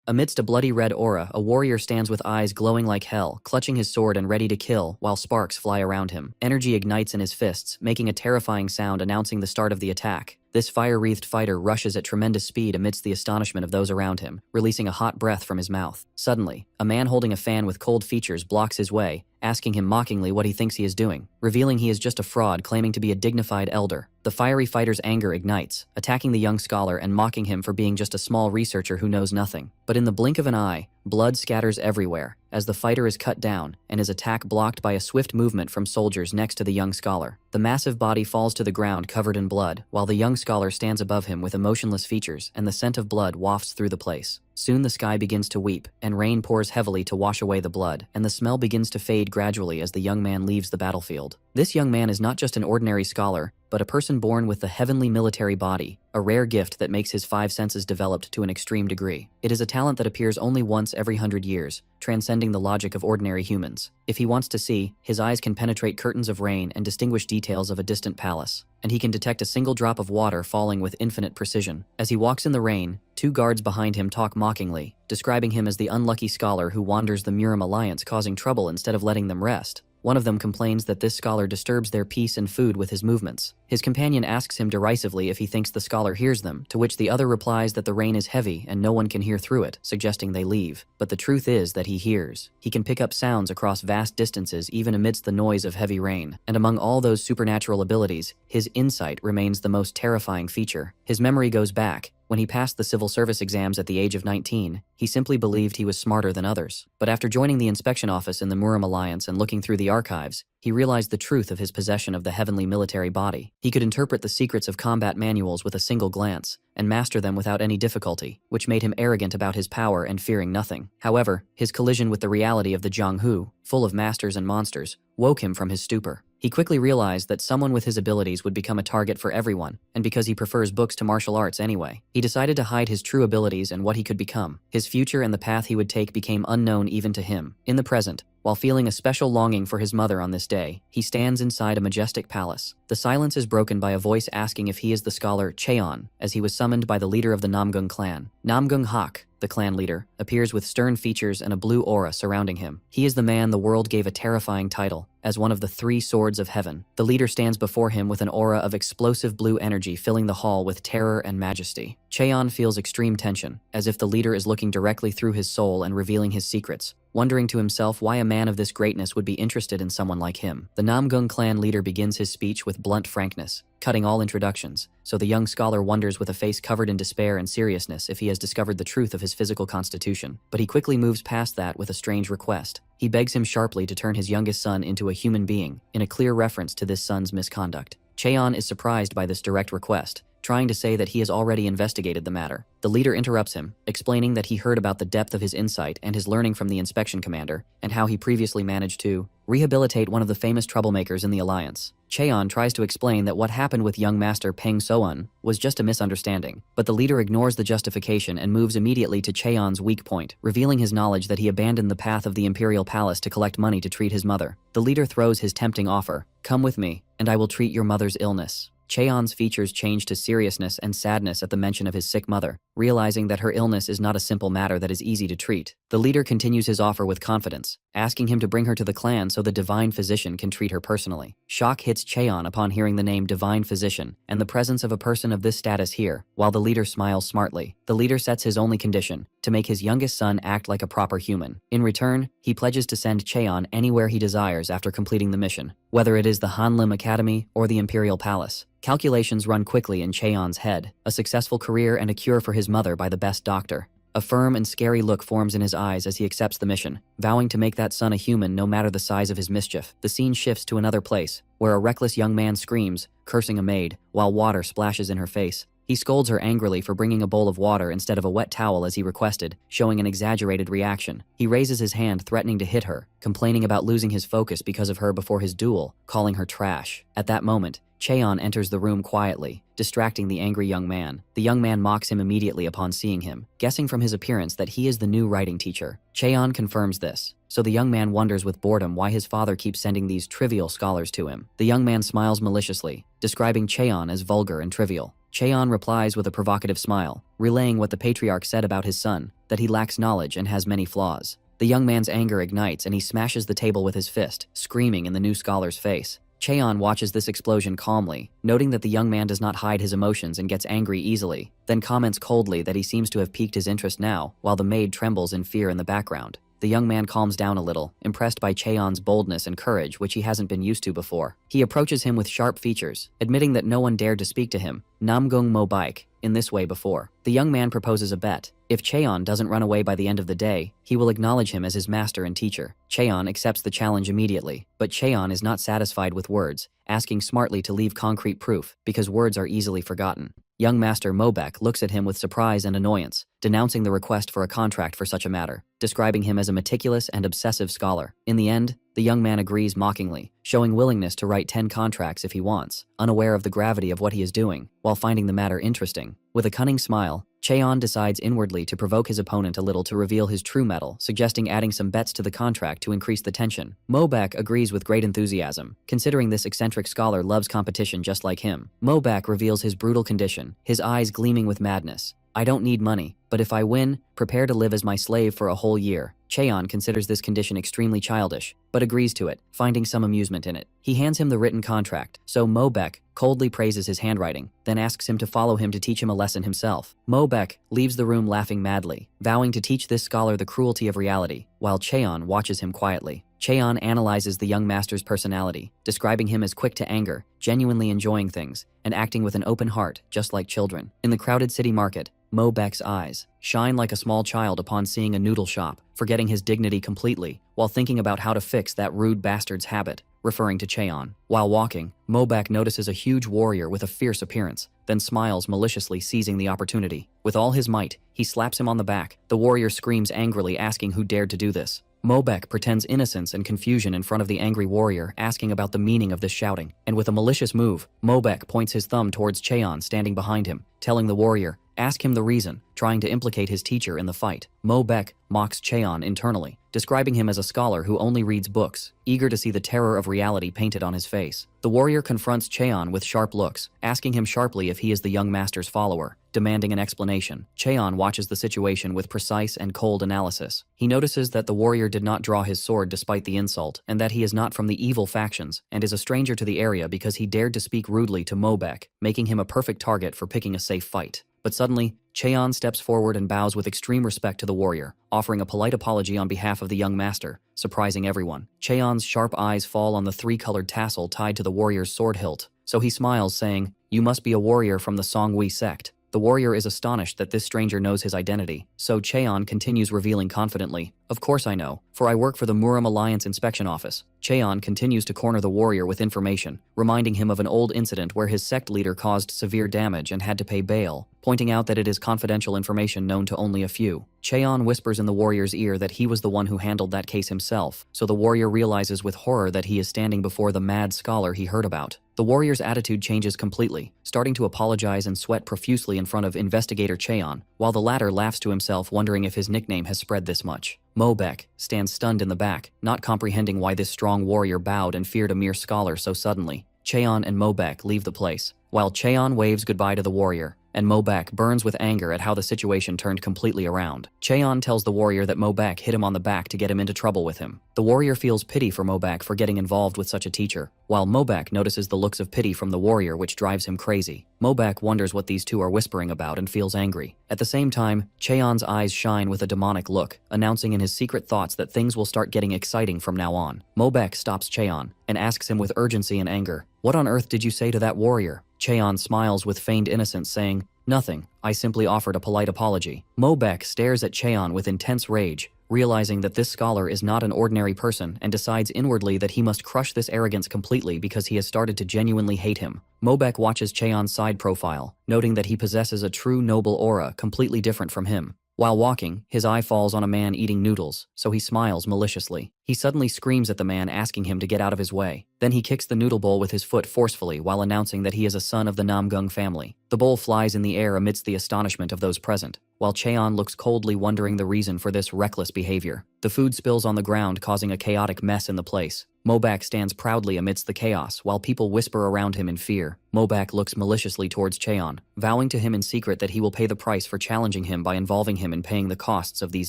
Amidst a bloody red aura, a warrior stands with eyes glowing like hell, clutching his sword and ready to kill, while sparks fly around him. Energy ignites in his fists, making a terrifying sound announcing the start of the attack. This fire-wreathed fighter rushes at tremendous speed amidst the astonishment of those around him, releasing a hot breath from his mouth. Suddenly, a man holding a fan with cold features blocks his way, asking him mockingly what he thinks he is doing, revealing he is just a fraud claiming to be a dignified elder. The fiery fighter's anger ignites, attacking the young scholar and mocking him for being just a small researcher who knows nothing. But in the blink of an eye, blood scatters everywhere, as the fighter is cut down, and his attack blocked by a swift movement from soldiers next to the young scholar. The massive body falls to the ground covered in blood, while the young scholar stands above him with emotionless features, and the scent of blood wafts through the place. Soon the sky begins to weep, and rain pours heavily to wash away the blood, and the smell begins to fade gradually as the young man leaves the battlefield. This young man is not just an ordinary scholar, but a person born with the heavenly military body, a rare gift that makes his five senses developed to an extreme degree. It is a talent that appears only once every 100 years, transcending the logic of ordinary humans. If he wants to see, his eyes can penetrate curtains of rain and distinguish details of a distant palace, and he can detect a single drop of water falling with infinite precision. As he walks in the rain, two guards behind him talk mockingly, describing him as the unlucky scholar who wanders the Murim Alliance causing trouble instead of letting them rest. One of them complains that this scholar disturbs their peace and food with his movements. His companion asks him derisively if he thinks the scholar hears them, to which the other replies that the rain is heavy and no one can hear through it, suggesting they leave. But the truth is that he hears. He can pick up sounds across vast distances even amidst the noise of heavy rain. And among all those supernatural abilities, his insight remains the most terrifying feature. His memory goes back. When he passed the civil service exams at the age of 19, he simply believed he was smarter than others. But after joining the inspection office in the Murim Alliance and looking through the archives, he realized the truth of his possession of the heavenly military body. He could interpret the secrets of combat manuals with a single glance, and master them without any difficulty, which made him arrogant about his power and fearing nothing. However, his collision with the reality of the Jianghu, full of masters and monsters, woke him from his stupor. He quickly realized that someone with his abilities would become a target for everyone, and because he prefers books to martial arts anyway, he decided to hide his true abilities and what he could become. His future and the path he would take became unknown even to him. In the present, while feeling a special longing for his mother on this day, he stands inside a majestic palace. The silence is broken by a voice asking if he is the scholar Cheon, as he was summoned by the leader of the Namgung clan. Namgung Hak, the clan leader, appears with stern features and a blue aura surrounding him. He is the man the world gave a terrifying title, as one of the three swords of heaven. The leader stands before him with an aura of explosive blue energy filling the hall with terror and majesty. Cheon feels extreme tension, as if the leader is looking directly through his soul and revealing his secrets, wondering to himself why a man of this greatness would be interested in someone like him. The Namgung clan leader begins his speech with blunt frankness, cutting all introductions, so the young scholar wonders with a face covered in despair and seriousness if he has discovered the truth of his physical constitution. But he quickly moves past that with a strange request. He begs him sharply to turn his youngest son into a human being, in a clear reference to this son's misconduct. Cheon is surprised by this direct request, trying to say that he has already investigated the matter. The leader interrupts him, explaining that he heard about the depth of his insight and his learning from the inspection commander, and how he previously managed to rehabilitate one of the famous troublemakers in the Alliance. Cheon tries to explain that what happened with young master Peng Soun was just a misunderstanding, but the leader ignores the justification and moves immediately to Cheon's weak point, revealing his knowledge that he abandoned the path of the imperial palace to collect money to treat his mother. The leader throws his tempting offer, "Come with me, and I will treat your mother's illness." Cheon's features change to seriousness and sadness at the mention of his sick mother, realizing that her illness is not a simple matter that is easy to treat. The leader continues his offer with confidence, asking him to bring her to the clan so the divine physician can treat her personally. Shock hits Cheon upon hearing the name divine physician and the presence of a person of this status here, while the leader smiles smartly. The leader sets his only condition, to make his youngest son act like a proper human. In return, he pledges to send Cheon anywhere he desires after completing the mission, whether it is the Hanlim Academy or the Imperial Palace. Calculations run quickly in Cheon's head, a successful career and a cure for his mother by the best doctor. A firm and scary look forms in his eyes as he accepts the mission, vowing to make that son a human no matter the size of his mischief. The scene shifts to another place, where a reckless young man screams, cursing a maid, while water splashes in her face. He scolds her angrily for bringing a bowl of water instead of a wet towel as he requested, showing an exaggerated reaction. He raises his hand threatening to hit her, complaining about losing his focus because of her before his duel, calling her trash. At that moment, Cheon enters the room quietly, distracting the angry young man. The young man mocks him immediately upon seeing him, guessing from his appearance that he is the new writing teacher. Cheon confirms this, so the young man wonders with boredom why his father keeps sending these trivial scholars to him. The young man smiles maliciously, describing Cheon as vulgar and trivial. Cheon replies with a provocative smile, relaying what the patriarch said about his son, that he lacks knowledge and has many flaws. The young man's anger ignites and he smashes the table with his fist, screaming in the new scholar's face. Cheon watches this explosion calmly, noting that the young man does not hide his emotions and gets angry easily, then comments coldly that he seems to have piqued his interest now, while the maid trembles in fear in the background. The young man calms down a little, impressed by Cheon's boldness and courage, which he hasn't been used to before. He approaches him with sharp features, admitting that no one dared to speak to him, Namgung Mo Baik, in this way before. The young man proposes a bet. If Cheon doesn't run away by the end of the day, he will acknowledge him as his master and teacher. Cheon accepts the challenge immediately, but Cheon is not satisfied with words, asking smartly to leave concrete proof, because words are easily forgotten. Young Master Mobek looks at him with surprise and annoyance, denouncing the request for a contract for such a matter, describing him as a meticulous and obsessive scholar. In the end, the young man agrees mockingly, showing willingness to write 10 contracts if he wants, unaware of the gravity of what he is doing, while finding the matter interesting. With a cunning smile, Cheon decides inwardly to provoke his opponent a little to reveal his true mettle, suggesting adding some bets to the contract to increase the tension. Mobek agrees with great enthusiasm, considering this eccentric scholar loves competition just like him. Mobek reveals his brutal condition, his eyes gleaming with madness. I don't need money, but if I win, prepare to live as my slave for a whole year. Cheon considers this condition extremely childish, but agrees to it, finding some amusement in it. He hands him the written contract, so Mobek coldly praises his handwriting, then asks him to follow him to teach him a lesson himself. Mobek leaves the room laughing madly, vowing to teach this scholar the cruelty of reality, while Cheon watches him quietly. Cheon analyzes the young master's personality, describing him as quick to anger, genuinely enjoying things, and acting with an open heart, just like children. In the crowded city market, Mobek's eyes shine like a small child upon seeing a noodle shop, forgetting his dignity completely, while thinking about how to fix that rude bastard's habit, referring to Cheon. While walking, Mobek notices a huge warrior with a fierce appearance, then smiles maliciously, seizing the opportunity. With all his might, he slaps him on the back. The warrior screams angrily, asking who dared to do this. Mobek pretends innocence and confusion in front of the angry warrior, asking about the meaning of this shouting. And with a malicious move, Mobek points his thumb towards Cheon standing behind him, telling the warrior, ask him the reason, trying to implicate his teacher in the fight. Mobek mocks Cheon internally, describing him as a scholar who only reads books, eager to see the terror of reality painted on his face. The warrior confronts Cheon with sharp looks, asking him sharply if he is the young master's follower, demanding an explanation. Cheon watches the situation with precise and cold analysis. He notices that the warrior did not draw his sword despite the insult, and that he is not from the evil factions, and is a stranger to the area because he dared to speak rudely to Mobek, making him a perfect target for picking a safe fight. But suddenly, Cheon steps forward and bows with extreme respect to the warrior, offering a polite apology on behalf of the young master, surprising everyone. Cheon's sharp eyes fall on the 3-colored tassel tied to the warrior's sword hilt, so he smiles, saying, "You must be a warrior from the Songhui sect." The warrior is astonished that this stranger knows his identity, so Cheon continues, revealing confidently, "Of course I know, for I work for the Muram Alliance Inspection Office." Cheon continues to corner the warrior with information, reminding him of an old incident where his sect leader caused severe damage and had to pay bail, pointing out that it is confidential information known to only a few. Cheon whispers in the warrior's ear that he was the one who handled that case himself, so the warrior realizes with horror that he is standing before the mad scholar he heard about. The warrior's attitude changes completely, starting to apologize and sweat profusely in front of investigator Cheon, while the latter laughs to himself, wondering if his nickname has spread this much. Mobek stands stunned in the back, not comprehending why this strong warrior bowed and feared a mere scholar so suddenly. Cheon and Mobek leave the place, while Cheon waves goodbye to the warrior, and Mobek burns with anger at how the situation turned completely around. Cheon tells the warrior that Mobek hit him on the back to get him into trouble with him. The warrior feels pity for Mobek for getting involved with such a teacher, while Mobek notices the looks of pity from the warrior, which drives him crazy. Mobek wonders what these two are whispering about and feels angry. At the same time, Cheon's eyes shine with a demonic look, announcing in his secret thoughts that things will start getting exciting from now on. Mobek stops Cheon and asks him with urgency and anger, "What on earth did you say to that warrior?" Cheon smiles with feigned innocence, saying, "Nothing, I simply offered a polite apology." Mobek stares at Cheon with intense rage, realizing that this scholar is not an ordinary person, and decides inwardly that he must crush this arrogance completely because he has started to genuinely hate him. Mobek watches Cheon's side profile, noting that he possesses a true noble aura completely different from him. While walking, his eye falls on a man eating noodles, so he smiles maliciously. He suddenly screams at the man, asking him to get out of his way. Then he kicks the noodle bowl with his foot forcefully while announcing that he is a son of the Namgung family. The bowl flies in the air amidst the astonishment of those present, while Cheon looks coldly, wondering the reason for this reckless behavior. The food spills on the ground, causing a chaotic mess in the place. Mobak stands proudly amidst the chaos while people whisper around him in fear. Mobak looks maliciously towards Cheon, vowing to him in secret that he will pay the price for challenging him by involving him in paying the costs of these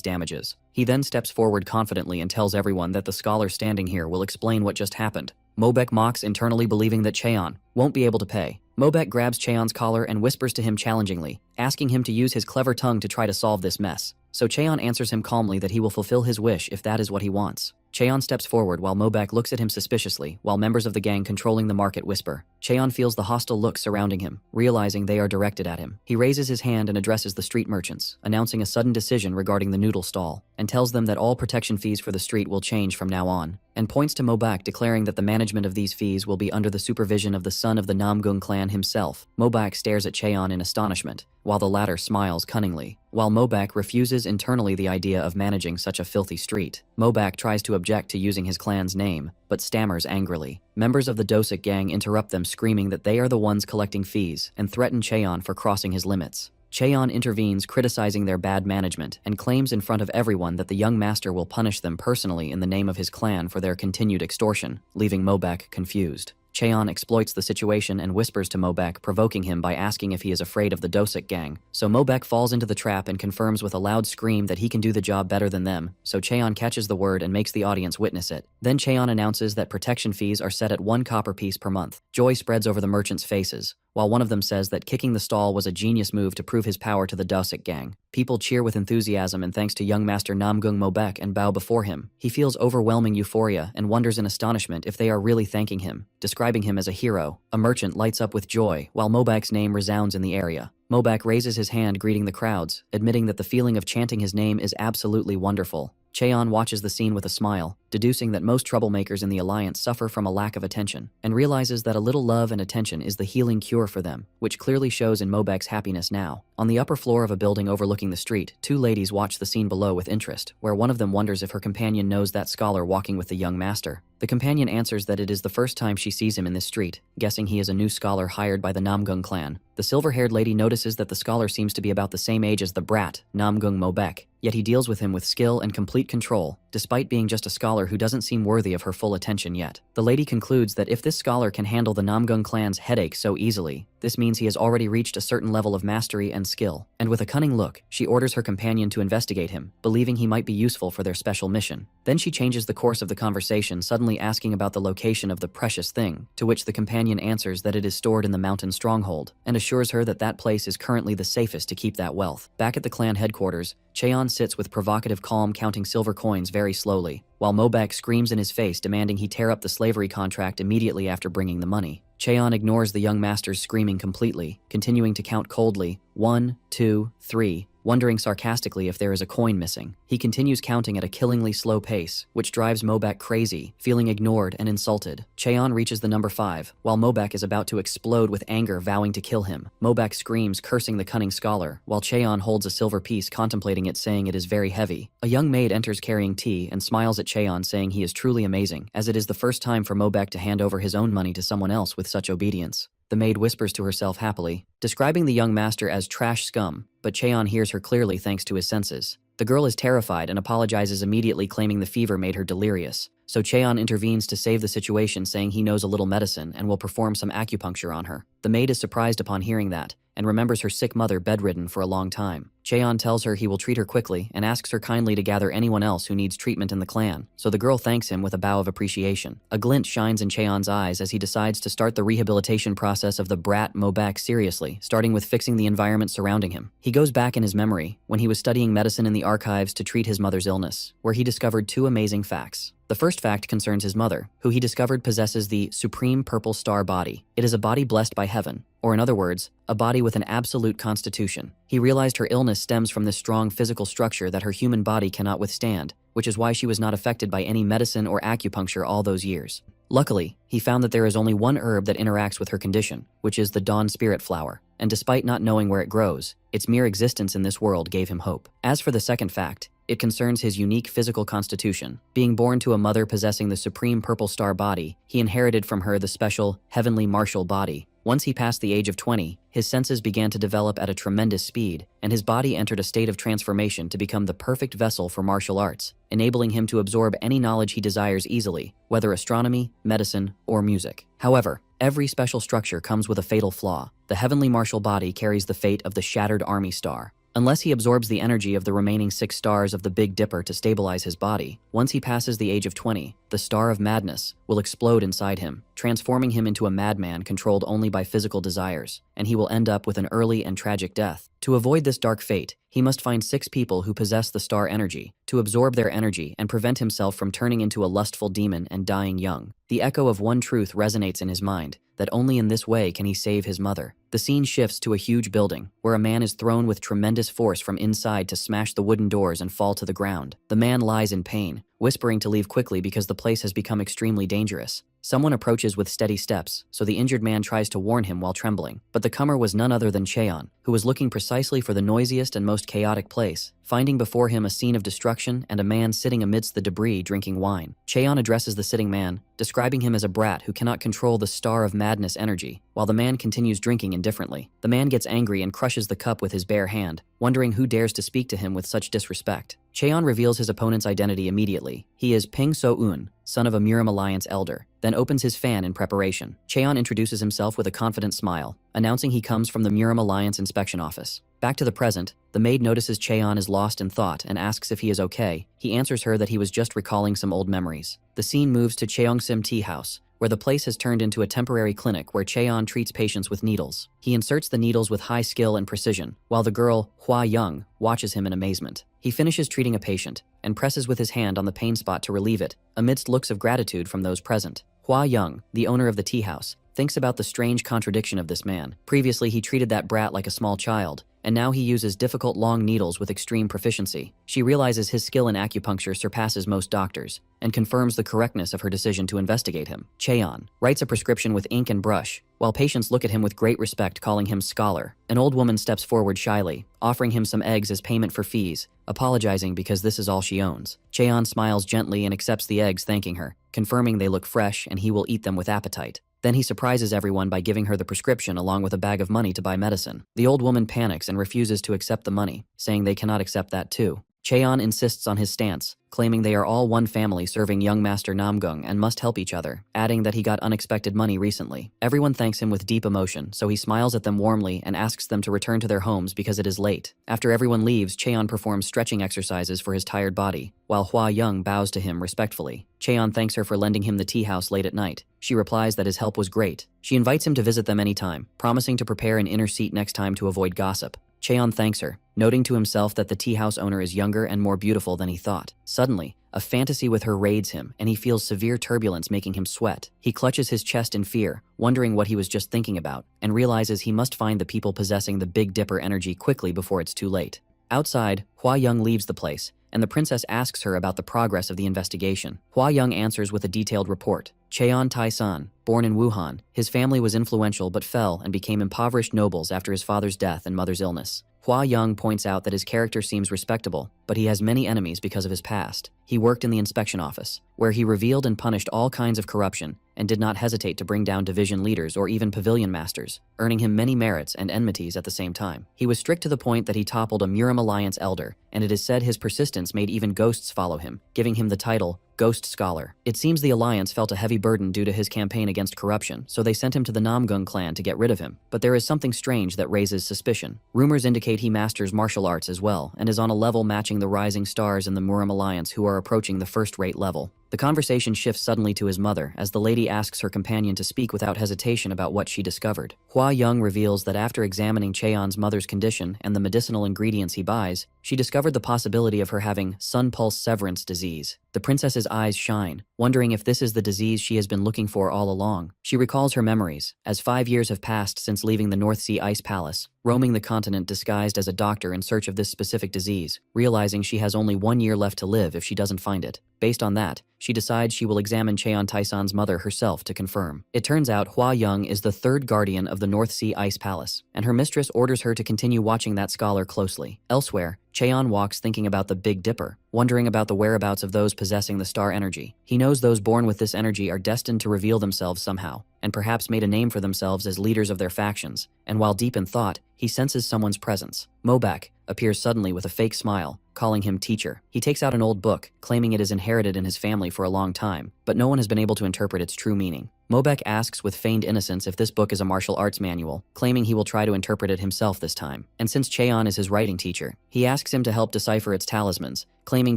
damages. He then steps forward confidently and tells everyone that the scholar standing here will explain what just happened. Mobak mocks internally, believing that Cheon won't be able to pay. Mobak grabs Cheon's collar and whispers to him challengingly, asking him to use his clever tongue to try to solve this mess. So Cheon answers him calmly that he will fulfill his wish if that is what he wants. Cheon steps forward while Mobak looks at him suspiciously, while members of the gang controlling the market whisper. Cheon feels the hostile looks surrounding him, realizing they are directed at him. He raises his hand and addresses the street merchants, announcing a sudden decision regarding the noodle stall, and tells them that all protection fees for the street will change from now on, and points to Mobak, declaring that the management of these fees will be under the supervision of the son of the Namgung clan himself. Mobak stares at Cheon in astonishment, while the latter smiles cunningly. While Mobak refuses internally the idea of managing such a filthy street, Mobak tries to object to using his clan's name, but stammers angrily. Members of the Dosik gang interrupt them, screaming that they are the ones collecting fees, and threaten Cheon for crossing his limits. Cheon intervenes, criticizing their bad management, and claims in front of everyone that the young master will punish them personally in the name of his clan for their continued extortion, leaving Mobak confused. Cheon exploits the situation and whispers to Mobak, provoking him by asking if he is afraid of the Dosik gang. So Mobak falls into the trap and confirms with a loud scream that he can do the job better than them, so Cheon catches the word and makes the audience witness it. Then Cheon announces that protection fees are set at 1 copper piece per month. Joy spreads over the merchants' faces, while one of them says that kicking the stall was a genius move to prove his power to the Dosik gang. People cheer with enthusiasm and thanks to young master Namgung Mobak and bow before him. He feels overwhelming euphoria and wonders in astonishment if they are really thanking him, describing him as a hero. A merchant lights up with joy, while Mobak's name resounds in the area. Mobak raises his hand, greeting the crowds, admitting that the feeling of chanting his name is absolutely wonderful. Cheon watches the scene with a smile, deducing that most troublemakers in the alliance suffer from a lack of attention, and realizes that a little love and attention is the healing cure for them, which clearly shows in Mobak's happiness now. On the upper floor of a building overlooking the street, 2 ladies watch the scene below with interest, where one of them wonders if her companion knows that scholar walking with the young master. The companion answers that it is the first time she sees him in this street, guessing he is a new scholar hired by the Namgung clan. The silver-haired lady notices that the scholar seems to be about the same age as the brat, Namgung Mobak, yet he deals with him with skill and complete control, despite being just a scholar who doesn't seem worthy of her full attention yet. The lady concludes that if this scholar can handle the Namgung clan's headache so easily, this means he has already reached a certain level of mastery and skill, and with a cunning look, she orders her companion to investigate him, believing he might be useful for their special mission. Then she changes the course of the conversation, suddenly asking about the location of the precious thing, to which the companion answers that it is stored in the mountain stronghold, and assures her that that place is currently the safest to keep that wealth. Back at the clan headquarters, Cheon sits with provocative calm, counting silver coins very slowly, while Mobak screams in his face, demanding he tear up the slavery contract immediately after bringing the money. Cheon ignores the young master's screaming completely, continuing to count coldly, 1, 2, 3, wondering sarcastically if there is a coin missing. He continues counting at a killingly slow pace, which drives Mobak crazy, feeling ignored and insulted. Cheon reaches the number 5, while Mobak is about to explode with anger, vowing to kill him. Mobak screams, cursing the cunning scholar, while Cheon holds a silver piece, contemplating it, saying it is very heavy. A young maid enters carrying tea and smiles at Cheon, saying he is truly amazing, as it is the first time for Mobak to hand over his own money to someone else with such obedience. The maid whispers to herself happily, describing the young master as trash scum, but Cheon hears her clearly thanks to his senses. The girl is terrified and apologizes immediately, claiming the fever made her delirious. So Cheon intervenes to save the situation, saying he knows a little medicine and will perform some acupuncture on her. The maid is surprised upon hearing that, and remembers her sick mother bedridden for a long time. Cheon tells her he will treat her quickly and asks her kindly to gather anyone else who needs treatment in the clan, so the girl thanks him with a bow of appreciation. A glint shines in Cheon's eyes as he decides to start the rehabilitation process of the brat Mobak seriously, starting with fixing the environment surrounding him. He goes back in his memory, when he was studying medicine in the archives to treat his mother's illness, where he discovered 2 amazing facts. The first fact concerns his mother, who he discovered possesses the supreme purple star body. It is a body blessed by heaven, or in other words, a body with an absolute constitution. He realized her illness stems from this strong physical structure that her human body cannot withstand, which is why she was not affected by any medicine or acupuncture all those years. Luckily, he found that there is only one herb that interacts with her condition, which is the dawn spirit flower, and despite not knowing where it grows, its mere existence in this world gave him hope. As for the second fact, it concerns his unique physical constitution. Being born to a mother possessing the supreme purple star body, he inherited from her the special, heavenly martial body, Once he passed the age of 20, his senses began to develop at a tremendous speed, and his body entered a state of transformation to become the perfect vessel for martial arts, enabling him to absorb any knowledge he desires easily, whether astronomy, medicine, or music. However, every special structure comes with a fatal flaw. The heavenly martial body carries the fate of the shattered army star. Unless he absorbs the energy of the remaining 6 stars of the Big Dipper to stabilize his body, once he passes the age of 20, the Star of Madness will explode inside him, transforming him into a madman controlled only by physical desires, and he will end up with an early and tragic death. To avoid this dark fate, he must find 6 people who possess the star energy, to absorb their energy and prevent himself from turning into a lustful demon and dying young. The echo of one truth resonates in his mind, that only in this way can he save his mother. The scene shifts to a huge building, where a man is thrown with tremendous force from inside to smash the wooden doors and fall to the ground. The man lies in pain, whispering to leave quickly because the place has become extremely dangerous. Someone approaches with steady steps, so the injured man tries to warn him while trembling. But the comer was none other than Cheon, who was looking precisely for the noisiest and most chaotic place, finding before him a scene of destruction and a man sitting amidst the debris drinking wine. Cheon addresses the sitting man, describing him as a brat who cannot control the Star of Madness energy, while the man continues drinking indifferently. The man gets angry and crushes the cup with his bare hand, wondering who dares to speak to him with such disrespect. Cheon reveals his opponent's identity immediately. He is Ping So-eun, son of a Murim Alliance elder, then opens his fan in preparation. Cheon introduces himself with a confident smile, announcing he comes from the Murim Alliance inspection office. Back to the present, the maid notices Cheon is lost in thought and asks if he is okay. He answers her that he was just recalling some old memories. The scene moves to Cheongsim Tea House, where the place has turned into a temporary clinic where Cheon treats patients with needles. He inserts the needles with high skill and precision, while the girl, Hua Young, watches him in amazement. He finishes treating a patient, and presses with his hand on the pain spot to relieve it, amidst looks of gratitude from those present. Hua Young, the owner of the tea house, thinks about the strange contradiction of this man. Previously he treated that brat like a small child, and now he uses difficult long needles with extreme proficiency. She realizes his skill in acupuncture surpasses most doctors, and confirms the correctness of her decision to investigate him. Cheon writes a prescription with ink and brush, while patients look at him with great respect, calling him scholar. An old woman steps forward shyly, offering him some eggs as payment for fees, apologizing because this is all she owns. Cheon smiles gently and accepts the eggs, thanking her, confirming they look fresh and he will eat them with appetite. Then he surprises everyone by giving her the prescription along with a bag of money to buy medicine. The old woman panics and refuses to accept the money, saying they cannot accept that too. Cheon insists on his stance, claiming they are all one family serving young Master Namgung and must help each other, adding that he got unexpected money recently. Everyone thanks him with deep emotion, so he smiles at them warmly and asks them to return to their homes because it is late. After everyone leaves, Cheon performs stretching exercises for his tired body, while Hua Young bows to him respectfully. Cheon thanks her for lending him the tea house late at night. She replies that his help was great. She invites him to visit them anytime, promising to prepare an inner seat next time to avoid gossip. Cheon thanks her, noting to himself that the tea house owner is younger and more beautiful than he thought. Suddenly, a fantasy with her raids him, and he feels severe turbulence making him sweat. He clutches his chest in fear, wondering what he was just thinking about, and realizes he must find the people possessing the Big Dipper energy quickly before it's too late. Outside, Hua Young leaves the place, and the princess asks her about the progress of the investigation. Hua Young answers with a detailed report. Cheon Tai-san, born in Wuhan, his family was influential but fell and became impoverished nobles after his father's death and mother's illness. Hua Young points out that his character seems respectable, but he has many enemies because of his past. He worked in the inspection office, where he revealed and punished all kinds of corruption, and did not hesitate to bring down division leaders or even pavilion masters, earning him many merits and enmities at the same time. He was strict to the point that he toppled a Murim Alliance elder, and it is said his persistence made even ghosts follow him, giving him the title Ghost Scholar. It seems the Alliance felt a heavy burden due to his campaign against corruption, so they sent him to the Namgung clan to get rid of him. But there is something strange that raises suspicion. Rumors indicate he masters martial arts as well, and is on a level matching the rising stars in the Murim Alliance who are approaching the first-rate level. The conversation shifts suddenly to his mother as the lady asks her companion to speak without hesitation about what she discovered. Hua Young reveals that after examining Cheon's mother's condition and the medicinal ingredients he buys, she discovered the possibility of her having sun pulse severance disease. The princess's eyes shine, wondering if this is the disease she has been looking for all along. She recalls her memories, as 5 years have passed since leaving the North Sea Ice Palace, roaming the continent disguised as a doctor in search of this specific disease, realizing she has only 1 year left to live if she doesn't find it. Based on that, she decides she will examine Cheon Tai-san's mother herself to confirm. It turns out Hua Young is the third guardian of the North Sea Ice Palace, and her mistress orders her to continue watching that scholar closely. Elsewhere, Cheon walks thinking about the Big Dipper, wondering about the whereabouts of those possessing the star energy. He knows those born with this energy are destined to reveal themselves somehow. and perhaps made a name for themselves as leaders of their factions, and while deep in thought, he senses someone's presence. Mobak appears suddenly with a fake smile, calling him teacher. He takes out an old book, claiming it is inherited in his family for a long time, but no one has been able to interpret its true meaning. Mobak asks with feigned innocence if this book is a martial arts manual, claiming he will try to interpret it himself this time. And since Cheon is his writing teacher, he asks him to help decipher its talismans, claiming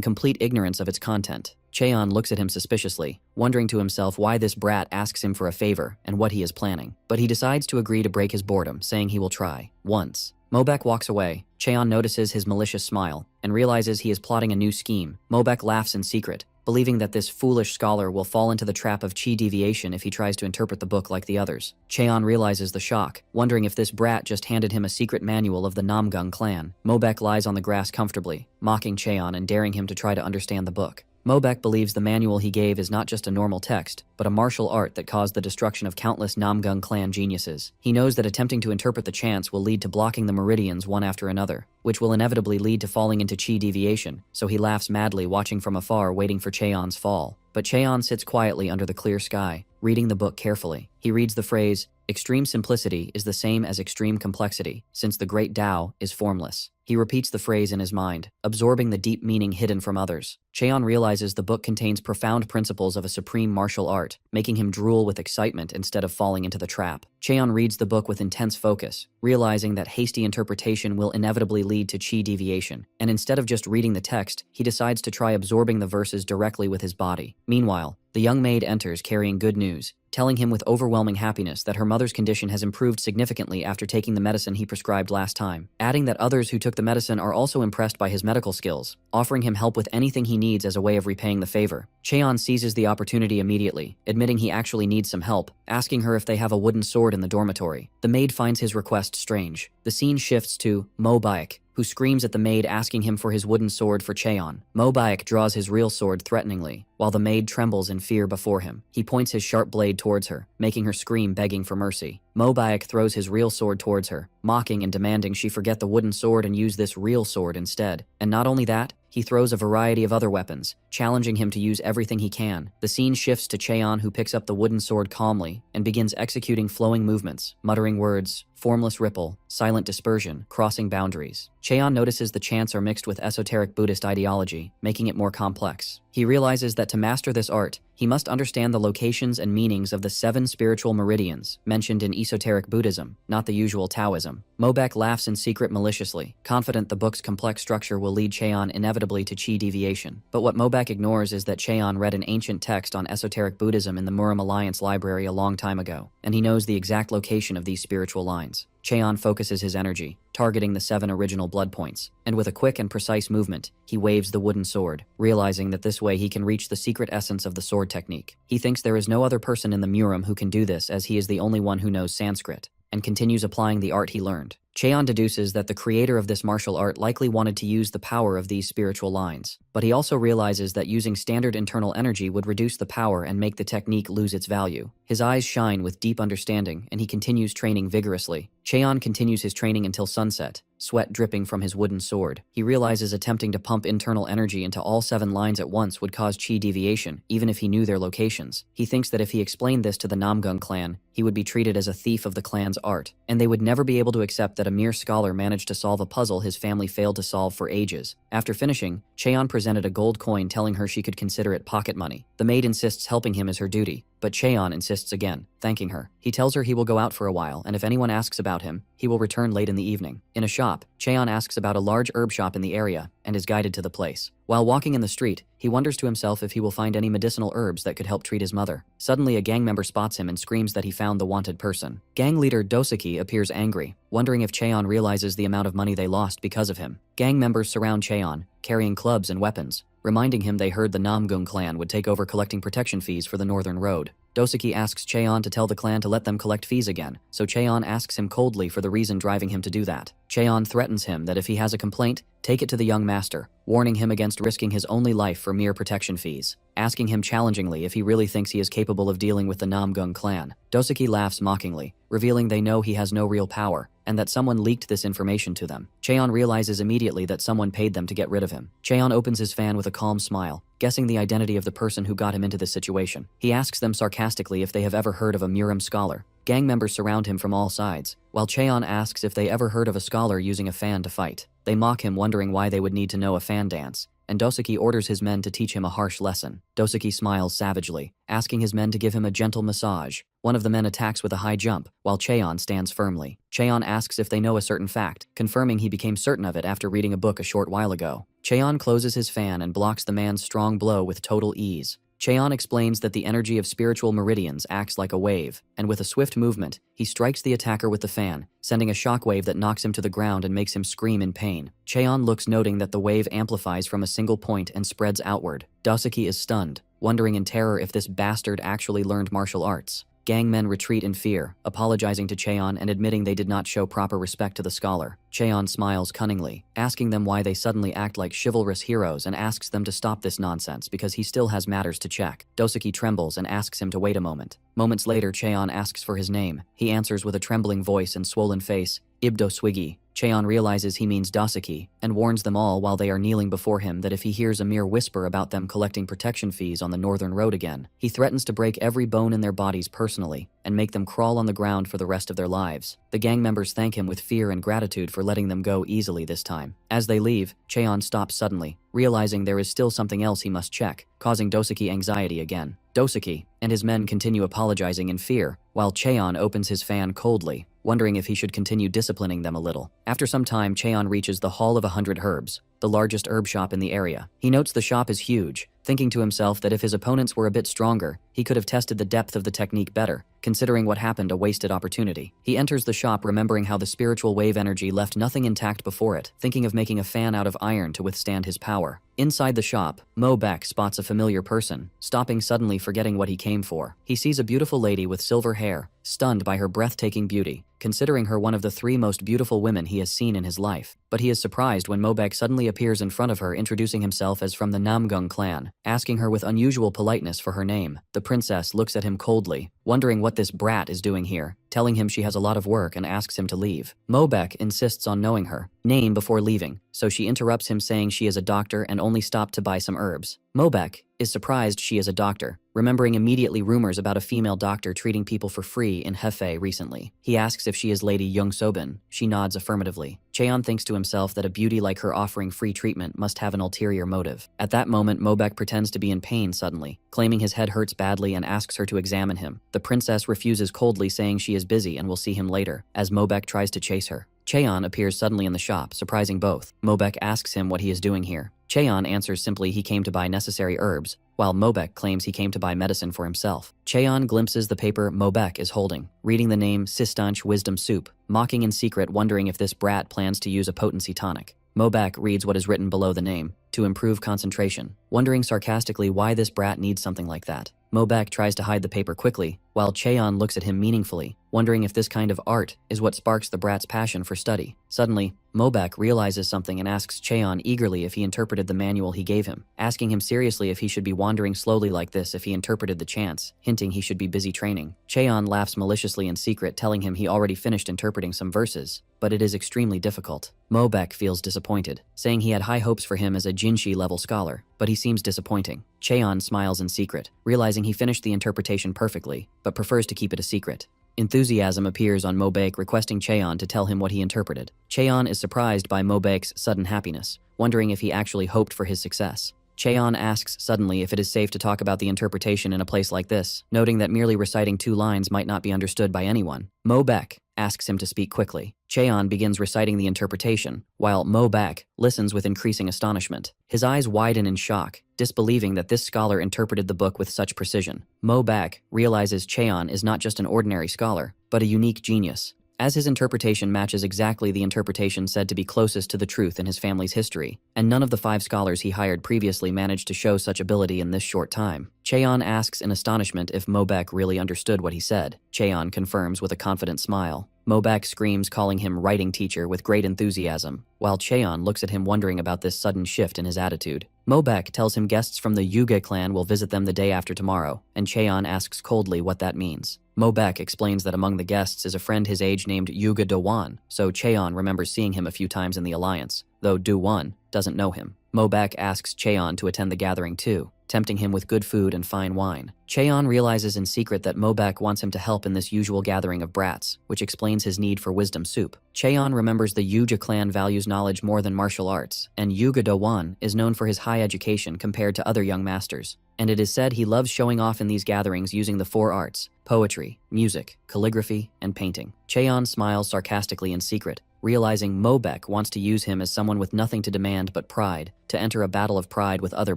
complete ignorance of its content. Cheon looks at him suspiciously, wondering to himself why this brat asks him for a favor and what he is planning. But he decides to agree to break his boredom, saying he will try. Once. Mobak walks away. Cheon notices his malicious smile and realizes he is plotting a new scheme. Mobak laughs in secret, believing that this foolish scholar will fall into the trap of chi deviation if he tries to interpret the book like the others. Cheon realizes the shock, wondering if this brat just handed him a secret manual of the Namgung clan. Mobak lies on the grass comfortably, mocking Cheon and daring him to try to understand the book. Mobak believes the manual he gave is not just a normal text, but a martial art that caused the destruction of countless Namgung clan geniuses. He knows that attempting to interpret the chants will lead to blocking the meridians one after another, which will inevitably lead to falling into chi deviation, so he laughs madly watching from afar waiting for Cheon's fall. But Cheon sits quietly under the clear sky, reading the book carefully. He reads the phrase, "Extreme simplicity is the same as extreme complexity, since the great Tao is formless." He repeats the phrase in his mind, absorbing the deep meaning hidden from others. Cheon realizes the book contains profound principles of a supreme martial art, making him drool with excitement instead of falling into the trap. Cheon reads the book with intense focus, realizing that hasty interpretation will inevitably lead to chi deviation, and instead of just reading the text, he decides to try absorbing the verses directly with his body. Meanwhile, the young maid enters carrying good news, telling him with overwhelming happiness that her mother's condition has improved significantly after taking the medicine he prescribed last time, adding that others who took the medicine are also impressed by his medical skills, offering him help with anything he needs as a way of repaying the favor. Cheon seizes the opportunity immediately, admitting he actually needs some help, asking her if they have a wooden sword in the dormitory. The maid finds his request strange. The scene shifts to Mobak, who screams at the maid asking him for his wooden sword for Cheon. Mobak draws his real sword threateningly, while the maid trembles in fear before him. He points his sharp blade towards her, making her scream begging for mercy. Mobak throws his real sword towards her, mocking and demanding she forget the wooden sword and use this real sword instead. And not only that, he throws a variety of other weapons, challenging him to use everything he can. The scene shifts to Cheon, who picks up the wooden sword calmly and begins executing flowing movements, muttering words, formless ripple, silent dispersion, crossing boundaries. Cheon notices the chants are mixed with esoteric Buddhist ideology, making it more complex. He realizes that to master this art, he must understand the locations and meanings of the 7 spiritual meridians mentioned in esoteric Buddhism, not the usual Taoism. Mobak laughs in secret maliciously, confident the book's complex structure will lead Cheon inevitably to chi deviation. But what Mobak ignores is that Cheon read an ancient text on esoteric Buddhism in the Murim Alliance library a long time ago, and he knows the exact location of these spiritual lines. Cheon focuses his energy, targeting the 7 original blood points, and with a quick and precise movement, he waves the wooden sword, realizing that this way he can reach the secret essence of the sword technique. He thinks there is no other person in the Murim who can do this, as he is the only one who knows Sanskrit, and continues applying the art he learned. Cheon deduces that the creator of this martial art likely wanted to use the power of these spiritual lines, but he also realizes that using standard internal energy would reduce the power and make the technique lose its value. His eyes shine with deep understanding, and he continues training vigorously. Cheon continues his training until sunset, sweat dripping from his wooden sword. He realizes attempting to pump internal energy into all 7 lines at once would cause chi deviation, even if he knew their locations. He thinks that if he explained this to the Namgung clan, he would be treated as a thief of the clan's art, and they would never be able to accept that a mere scholar managed to solve a puzzle his family failed to solve for ages. After finishing, Cheon presented a gold coin, telling her she could consider it pocket money. The maid insists helping him is her duty, but Cheon insists again, thanking her. He tells her he will go out for a while, and if anyone asks about him, he will return late in the evening. In a shop, Cheon asks about a large herb shop in the area, and is guided to the place. While walking in the street, he wonders to himself if he will find any medicinal herbs that could help treat his mother. Suddenly, a gang member spots him and screams that he found the wanted person. Gang leader Doseki appears angry, wondering if Cheon realizes the amount of money they lost because of him. Gang members surround Cheon, carrying clubs and weapons, reminding him they heard the Namgung clan would take over collecting protection fees for the Northern Road. Doseki asks Cheon to tell the clan to let them collect fees again, so Cheon asks him coldly for the reason driving him to do that. Cheon threatens him that if he has a complaint, take it to the young master, warning him against risking his only life for mere protection fees, asking him challengingly if he really thinks he is capable of dealing with the Namgung clan. Doseki laughs mockingly, revealing they know he has no real power, and that someone leaked this information to them. Cheon realizes immediately that someone paid them to get rid of him. Cheon opens his fan with a calm smile, guessing the identity of the person who got him into this situation. He asks them sarcastically if they have ever heard of a Murim scholar. Gang members surround him from all sides, while Cheon asks if they ever heard of a scholar using a fan to fight. They mock him, wondering why they would need to know a fan dance, and Doseki orders his men to teach him a harsh lesson. Doseki smiles savagely, asking his men to give him a gentle massage. One of the men attacks with a high jump, while Cheon stands firmly. Cheon asks if they know a certain fact, confirming he became certain of it after reading a book a short while ago. Cheon closes his fan and blocks the man's strong blow with total ease. Cheon explains that the energy of spiritual meridians acts like a wave, and with a swift movement, he strikes the attacker with the fan, sending a shockwave that knocks him to the ground and makes him scream in pain. Cheon looks, noting that the wave amplifies from a single point and spreads outward. Doseki is stunned, wondering in terror if this bastard actually learned martial arts. Gang men retreat in fear, apologizing to Cheon and admitting they did not show proper respect to the scholar. Cheon smiles cunningly, asking them why they suddenly act like chivalrous heroes, and asks them to stop this nonsense because he still has matters to check. Doseki trembles and asks him to wait a moment. Moments later, Cheon asks for his name. He answers with a trembling voice and swollen face, Ibdo Swiggy. Cheon realizes he means Doseki, and warns them all while they are kneeling before him that if he hears a mere whisper about them collecting protection fees on the northern road again, he threatens to break every bone in their bodies personally, and make them crawl on the ground for the rest of their lives. The gang members thank him with fear and gratitude for letting them go easily this time. As they leave, Cheon stops suddenly, realizing there is still something else he must check, causing Doseki anxiety again. Doseki and his men continue apologizing in fear, while Cheon opens his fan coldly, wondering if he should continue disciplining them a little. After some time, Cheon reaches the Hall of 100 Herbs, the largest herb shop in the area. He notes the shop is huge, thinking to himself that if his opponents were a bit stronger, he could have tested the depth of the technique better, considering what happened a wasted opportunity. He enters the shop remembering how the spiritual wave energy left nothing intact before it, thinking of making a fan out of iron to withstand his power. Inside the shop, Mo Beck spots a familiar person, stopping suddenly, forgetting what he came for. He sees a beautiful lady with silver hair, stunned by her breathtaking beauty, considering her one of the 3 most beautiful women he has seen in his life. But he is surprised when Mobek suddenly appears in front of her, introducing himself as from the Namgung clan, asking her with unusual politeness for her name. The princess looks at him coldly, wondering what this brat is doing here, telling him she has a lot of work and asks him to leave. Mobek insists on knowing her name before leaving, so she interrupts him saying she is a doctor and only stopped to buy some herbs. Mobek is surprised she is a doctor, remembering immediately rumors about a female doctor treating people for free in Hefei recently. He asks if she is Lady Young Sobin. She nods affirmatively. Cheon thinks to himself that a beauty like her offering free treatment must have an ulterior motive. At that moment, Mobek pretends to be in pain suddenly, claiming his head hurts badly and asks her to examine him. The princess refuses coldly, saying she is busy and will see him later, as Mobek tries to chase her. Cheon appears suddenly in the shop, surprising both. Mobek asks him what he is doing here. Cheon answers simply he came to buy necessary herbs, while Mobek claims he came to buy medicine for himself. Cheon glimpses the paper Mobek is holding, reading the name Sistanch Wisdom Soup, mocking in secret, wondering if this brat plans to use a potency tonic. Mobek reads what is written below the name, to improve concentration, wondering sarcastically why this brat needs something like that. Mobek tries to hide the paper quickly, while Cheon looks at him meaningfully, wondering if this kind of art is what sparks the brat's passion for study. Suddenly, Mobek realizes something and asks Cheon eagerly if he interpreted the manual he gave him, asking him seriously if he should be wandering slowly like this if he interpreted the chants, hinting he should be busy training. Cheon laughs maliciously in secret, telling him he already finished interpreting some verses, but it is extremely difficult. Mobek feels disappointed, saying he had high hopes for him as a Jinshi level scholar, but he seems disappointing. Cheon smiles in secret, realizing he finished the interpretation perfectly, but prefers to keep it a secret. Enthusiasm appears on Mobek, requesting Cheon to tell him what he interpreted. Cheon is surprised by Mobek's sudden happiness, wondering if he actually hoped for his success. Cheon asks suddenly if it is safe to talk about the interpretation in a place like this, noting that merely reciting 2 lines might not be understood by anyone. Mobek asks him to speak quickly. Cheon begins reciting the interpretation, while Mobek listens with increasing astonishment. His eyes widen in shock, disbelieving that this scholar interpreted the book with such precision. Mobek realizes Cheon is not just an ordinary scholar, but a unique genius, as his interpretation matches exactly the interpretation said to be closest to the truth in his family's history, and none of the 5 scholars he hired previously managed to show such ability in this short time. Cheon asks in astonishment if Mobek really understood what he said. Cheon confirms with a confident smile. Mobek screams, calling him writing teacher with great enthusiasm, while Cheon looks at him wondering about this sudden shift in his attitude. Mobek tells him guests from the Yuge clan will visit them the day after tomorrow, and Cheon asks coldly what that means. Mobek explains that among the guests is a friend his age named Yuga Do-won, so Cheon remembers seeing him a few times in the alliance, though Do-won doesn't know him. Mobek asks Cheon to attend the gathering too, tempting him with good food and fine wine. Cheon realizes in secret that Mobek wants him to help in this usual gathering of brats, which explains his need for wisdom soup. Cheon remembers the Yuja clan values knowledge more than martial arts, and Yuga Do-won is known for his high education compared to other young masters. And it is said he loves showing off in these gatherings using the 4 arts: poetry, music, calligraphy, and painting. Cheon smiles sarcastically in secret, realizing Mobek wants to use him as someone with nothing to demand but pride, to enter a battle of pride with other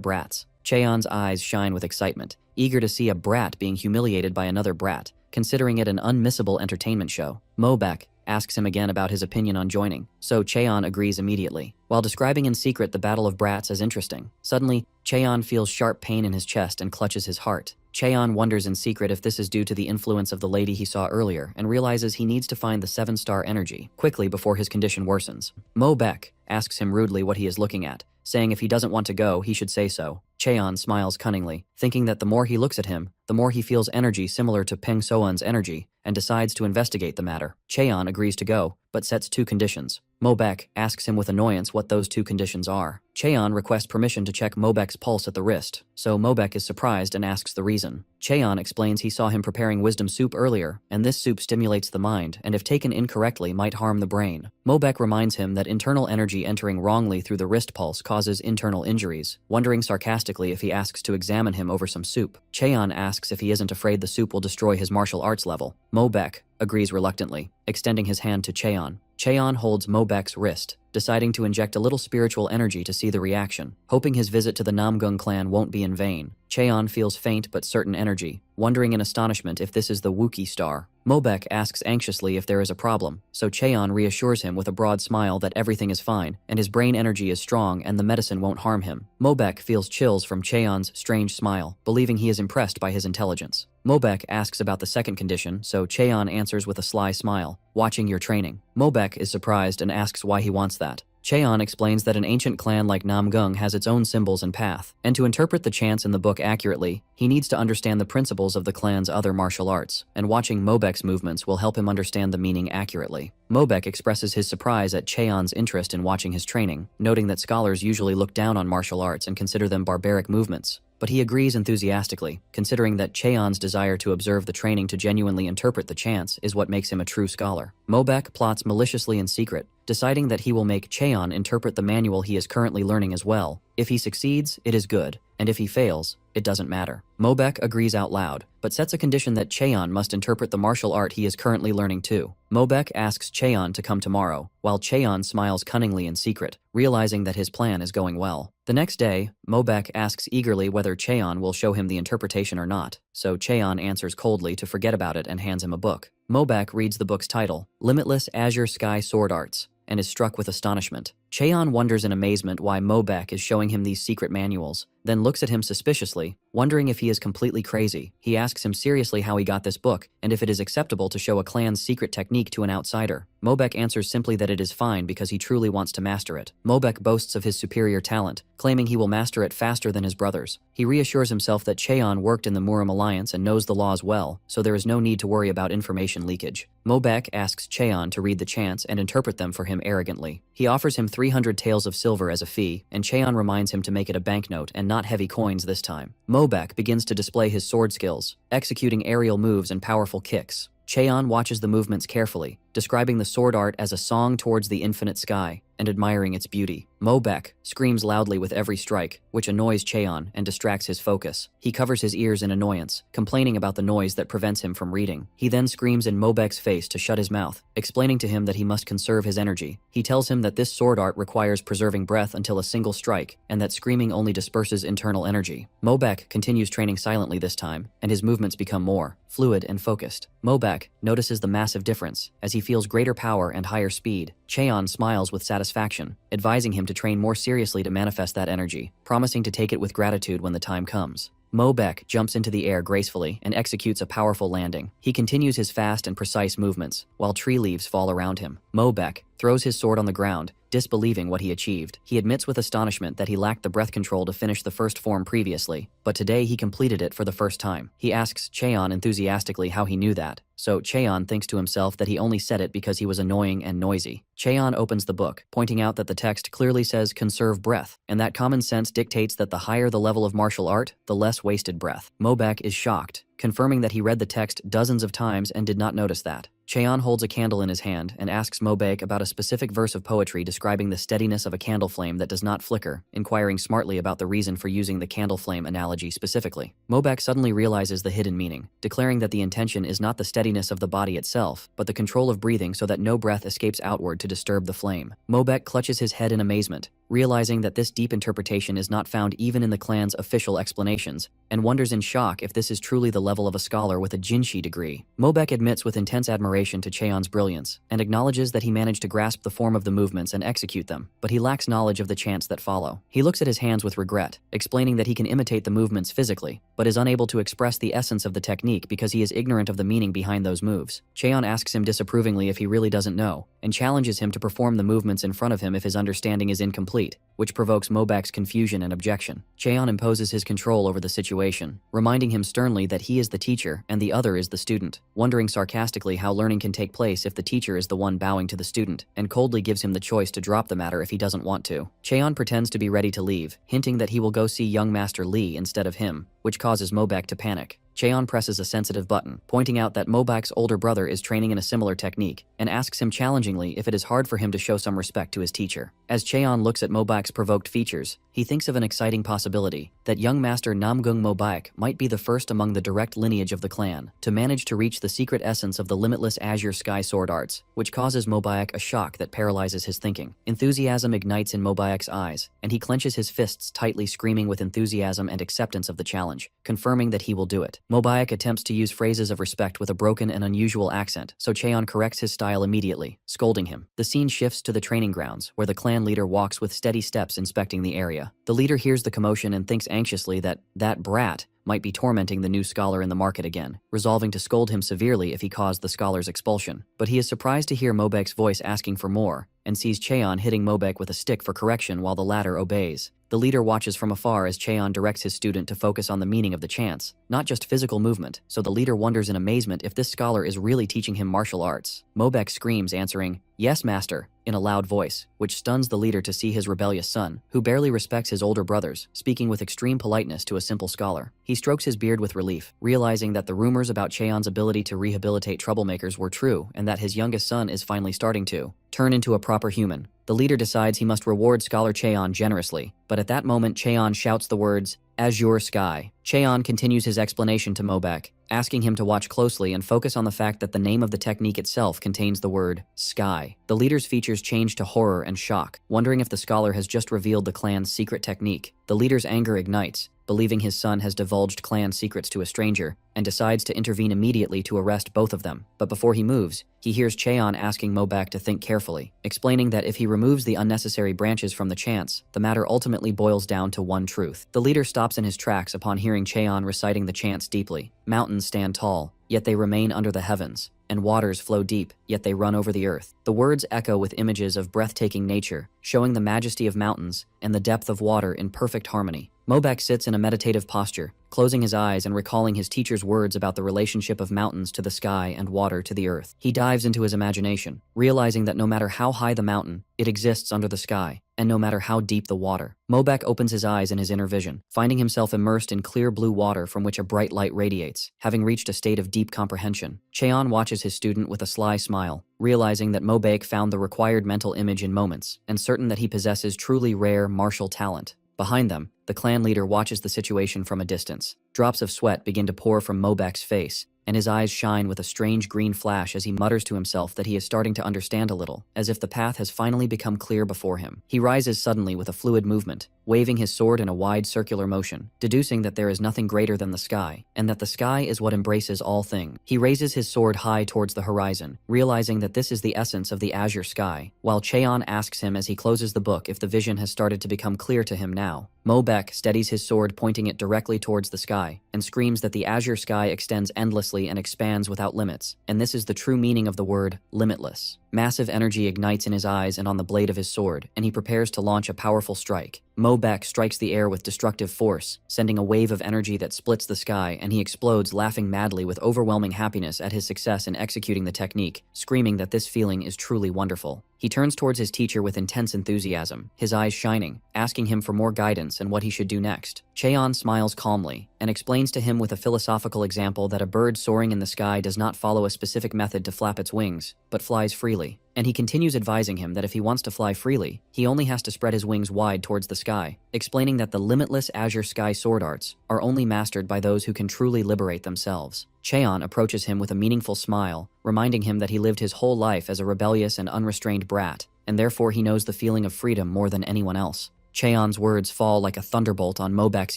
brats. Cheon's eyes shine with excitement, eager to see a brat being humiliated by another brat, considering it an unmissable entertainment show. Mobek asks him again about his opinion on joining, so Cheon agrees immediately. While describing in secret the battle of brats as interesting, suddenly, Cheon feels sharp pain in his chest and clutches his heart. Cheon wonders in secret if this is due to the influence of the lady he saw earlier and realizes he needs to find the 7-star energy quickly before his condition worsens. Mobek asks him rudely what he is looking at, saying if he doesn't want to go, he should say so. Cheon smiles cunningly, thinking that the more he looks at him, the more he feels energy similar to Peng Soon's energy, and decides to investigate the matter. Cheon agrees to go, but sets 2 conditions. Mobek asks him with annoyance what those 2 conditions are. Cheon requests permission to check Mobek's pulse at the wrist, so Mobek is surprised and asks the reason. Cheon explains he saw him preparing wisdom soup earlier, and this soup stimulates the mind, and if taken incorrectly might harm the brain. Mobek reminds him that internal energy entering wrongly through the wrist pulse causes internal injuries, wondering sarcastically if he asks to examine him over some soup. Cheon asks if he isn't afraid the soup will destroy his martial arts level. Mobek agrees reluctantly, extending his hand to Cheon. Cheon holds Mobek's wrist, deciding to inject a little spiritual energy to see the reaction. Hoping his visit to the Namgung clan won't be in vain, Cheon feels faint but certain energy, wondering in astonishment if this is the Wookiee star. Mobek asks anxiously if there is a problem, so Cheon reassures him with a broad smile that everything is fine, and his brain energy is strong and the medicine won't harm him. Mobek feels chills from Cheon's strange smile, believing he is impressed by his intelligence. Mobek asks about the second condition, so Cheon answers with a sly smile, watching your training. Mobek is surprised and asks why he wants that. Cheon explains that an ancient clan like Namgung has its own symbols and path, and to interpret the chants in the book accurately, he needs to understand the principles of the clan's other martial arts, and watching Mobek's movements will help him understand the meaning accurately. Mobek expresses his surprise at Cheon's interest in watching his training, noting that scholars usually look down on martial arts and consider them barbaric movements. But he agrees enthusiastically, considering that Cheon's desire to observe the training to genuinely interpret the chants is what makes him a true scholar. Mobek plots maliciously in secret, deciding that he will make Cheon interpret the manual he is currently learning as well. If he succeeds, it is good, and if he fails, it doesn't matter. Mobek agrees out loud, but sets a condition that Cheon must interpret the martial art he is currently learning too. Mobek asks Cheon to come tomorrow, while Cheon smiles cunningly in secret, realizing that his plan is going well. The next day, Mobek asks eagerly whether Cheon will show him the interpretation or not, so Cheon answers coldly to forget about it and hands him a book. Mobek reads the book's title, Limitless Azure Sky Sword Arts, and is struck with astonishment. Cheon wonders in amazement why Mobek is showing him these secret manuals, then looks at him suspiciously, wondering if he is completely crazy. He asks him seriously how he got this book, and if it is acceptable to show a clan's secret technique to an outsider. Mobek answers simply that it is fine because he truly wants to master it. Mobek boasts of his superior talent, claiming he will master it faster than his brothers. He reassures himself that Cheon worked in the Murim Alliance and knows the laws well, so there is no need to worry about information leakage. Mobek asks Cheon to read the chants and interpret them for him arrogantly. He offers him 300 taels of silver as a fee, and Cheon reminds him to make it a banknote and not heavy coins this time. Mobek begins to display his sword skills, executing aerial moves and powerful kicks. Cheon watches the movements carefully, describing the sword art as a song towards the infinite sky, and admiring its beauty. Mobek screams loudly with every strike, which annoys Cheon and distracts his focus. He covers his ears in annoyance, complaining about the noise that prevents him from reading. He then screams in Mobek's face to shut his mouth, explaining to him that he must conserve his energy. He tells him that this sword art requires preserving breath until a single strike, and that screaming only disperses internal energy. Mobek continues training silently this time, and his movements become more fluid and focused. Mobek notices the massive difference, as he feels greater power and higher speed. Cheon smiles with satisfaction, advising him to train more seriously to manifest that energy, promising to take it with gratitude when the time comes. Mobek jumps into the air gracefully and executes a powerful landing. He continues his fast and precise movements, while tree leaves fall around him. Mobek throws his sword on the ground, disbelieving what he achieved. He admits with astonishment that he lacked the breath control to finish the first form previously, but today he completed it for the first time. He asks Cheon enthusiastically how he knew that, so Cheon thinks to himself that he only said it because he was annoying and noisy. Cheon opens the book, pointing out that the text clearly says conserve breath, and that common sense dictates that the higher the level of martial art, the less wasted breath. Mobek is shocked, confirming that he read the text dozens of times and did not notice that. Cheon holds a candle in his hand and asks Mobek about a specific verse of poetry describing the steadiness of a candle flame that does not flicker, inquiring smartly about the reason for using the candle flame analogy specifically. Mobek suddenly realizes the hidden meaning, declaring that the intention is not the steadiness of the body itself, but the control of breathing so that no breath escapes outward to disturb the flame. Mobek clutches his head in amazement, realizing that this deep interpretation is not found even in the clan's official explanations, and wonders in shock if this is truly the level of a scholar with a Jinshi degree. Mobek admits with intense admiration to Cheon's brilliance, and acknowledges that he managed to grasp the form of the movements and execute them, but he lacks knowledge of the chants that follow. He looks at his hands with regret, explaining that he can imitate the movements physically, but is unable to express the essence of the technique because he is ignorant of the meaning behind those moves. Cheon asks him disapprovingly if he really doesn't know, and challenges him to perform the movements in front of him if his understanding is incomplete, which provokes Mobek's confusion and objection. Cheon imposes his control over the situation, reminding him sternly that he is the teacher and the other is the student, wondering sarcastically how learning can take place if the teacher is the one bowing to the student, and coldly gives him the choice to drop the matter if he doesn't want to. Cheon pretends to be ready to leave, hinting that he will go see young Master Lee instead of him, which causes Mobek to panic. Cheon presses a sensitive button, pointing out that Mobek's older brother is training in a similar technique, and asks him challengingly if it is hard for him to show some respect to his teacher. As Cheon looks at Mobek's provoked features, he thinks of an exciting possibility, that young Master Namgung Mobek might be the first among the direct lineage of the clan to manage to reach the secret essence of the limitless azure sky sword arts, which causes Mobek a shock that paralyzes his thinking. Enthusiasm ignites in Mobek's eyes, and he clenches his fists tightly, screaming with enthusiasm and acceptance of the challenge, confirming that he will do it. Mobek attempts to use phrases of respect with a broken and unusual accent, so Cheon corrects his style immediately, scolding him. The scene shifts to the training grounds, where the clan leader walks with steady steps inspecting the area. The leader hears the commotion and thinks anxiously that brat might be tormenting the new scholar in the market again, resolving to scold him severely if he caused the scholar's expulsion. But he is surprised to hear Mobek's voice asking for more, and sees Cheon hitting Mobek with a stick for correction while the latter obeys. The leader watches from afar as Cheon directs his student to focus on the meaning of the chants, not just physical movement, so the leader wonders in amazement if this scholar is really teaching him martial arts. Mobek screams, answering, "Yes, master," in a loud voice, which stuns the leader to see his rebellious son, who barely respects his older brothers, speaking with extreme politeness to a simple scholar. He strokes his beard with relief, realizing that the rumors about Cheon's ability to rehabilitate troublemakers were true and that his youngest son is finally starting to turn into a proper human. The leader decides he must reward Scholar Cheon generously, but at that moment Cheon shouts the words, "Azure Sky." Cheon continues his explanation to Mobek, asking him to watch closely and focus on the fact that the name of the technique itself contains the word sky. The leader's features change to horror and shock, wondering if the scholar has just revealed the clan's secret technique. The leader's anger ignites, believing his son has divulged clan secrets to a stranger, and decides to intervene immediately to arrest both of them. But before he moves, he hears Cheon asking Mobek to think carefully, explaining that if he removes the unnecessary branches from the chants, the matter ultimately boils down to one truth. The leader stops in his tracks upon hearing Cheon reciting the chants deeply. Mountains stand tall, yet they remain under the heavens, and waters flow deep, yet they run over the earth. The words echo with images of breathtaking nature, showing the majesty of mountains and the depth of water in perfect harmony. Mobek sits in a meditative posture, closing his eyes and recalling his teacher's words about the relationship of mountains to the sky and water to the earth. He dives into his imagination, realizing that no matter how high the mountain, it exists under the sky, and no matter how deep the water. Mobek opens his eyes in his inner vision, finding himself immersed in clear blue water from which a bright light radiates, having reached a state of deep comprehension. Cheon watches his student with a sly smile, realizing that Mobek found the required mental image in moments, and certain that he possesses truly rare martial talent. Behind them, the clan leader watches the situation from a distance. Drops of sweat begin to pour from Mobek's face, and his eyes shine with a strange green flash as he mutters to himself that he is starting to understand a little, as if the path has finally become clear before him. He rises suddenly with a fluid movement, waving his sword in a wide circular motion, deducing that there is nothing greater than the sky, and that the sky is what embraces all things. He raises his sword high towards the horizon, realizing that this is the essence of the azure sky, while Cheon asks him as he closes the book if the vision has started to become clear to him now. Mobek steadies his sword, pointing it directly towards the sky, and screams that the azure sky extends endlessly limitlessly and expands without limits, and this is the true meaning of the word limitless. Massive energy ignites in his eyes and on the blade of his sword, and he prepares to launch a powerful strike. Mobek strikes the air with destructive force, sending a wave of energy that splits the sky, and he explodes, laughing madly with overwhelming happiness at his success in executing the technique, screaming that this feeling is truly wonderful. He turns towards his teacher with intense enthusiasm, his eyes shining, asking him for more guidance and what he should do next. Cheon smiles calmly and explains to him with a philosophical example that a bird soaring in the sky does not follow a specific method to flap its wings, but flies freely. And he continues advising him that if he wants to fly freely, he only has to spread his wings wide towards the sky, explaining that the limitless azure sky sword arts are only mastered by those who can truly liberate themselves. Cheon approaches him with a meaningful smile, reminding him that he lived his whole life as a rebellious and unrestrained brat, and therefore he knows the feeling of freedom more than anyone else. Cheon's words fall like a thunderbolt on Mobek's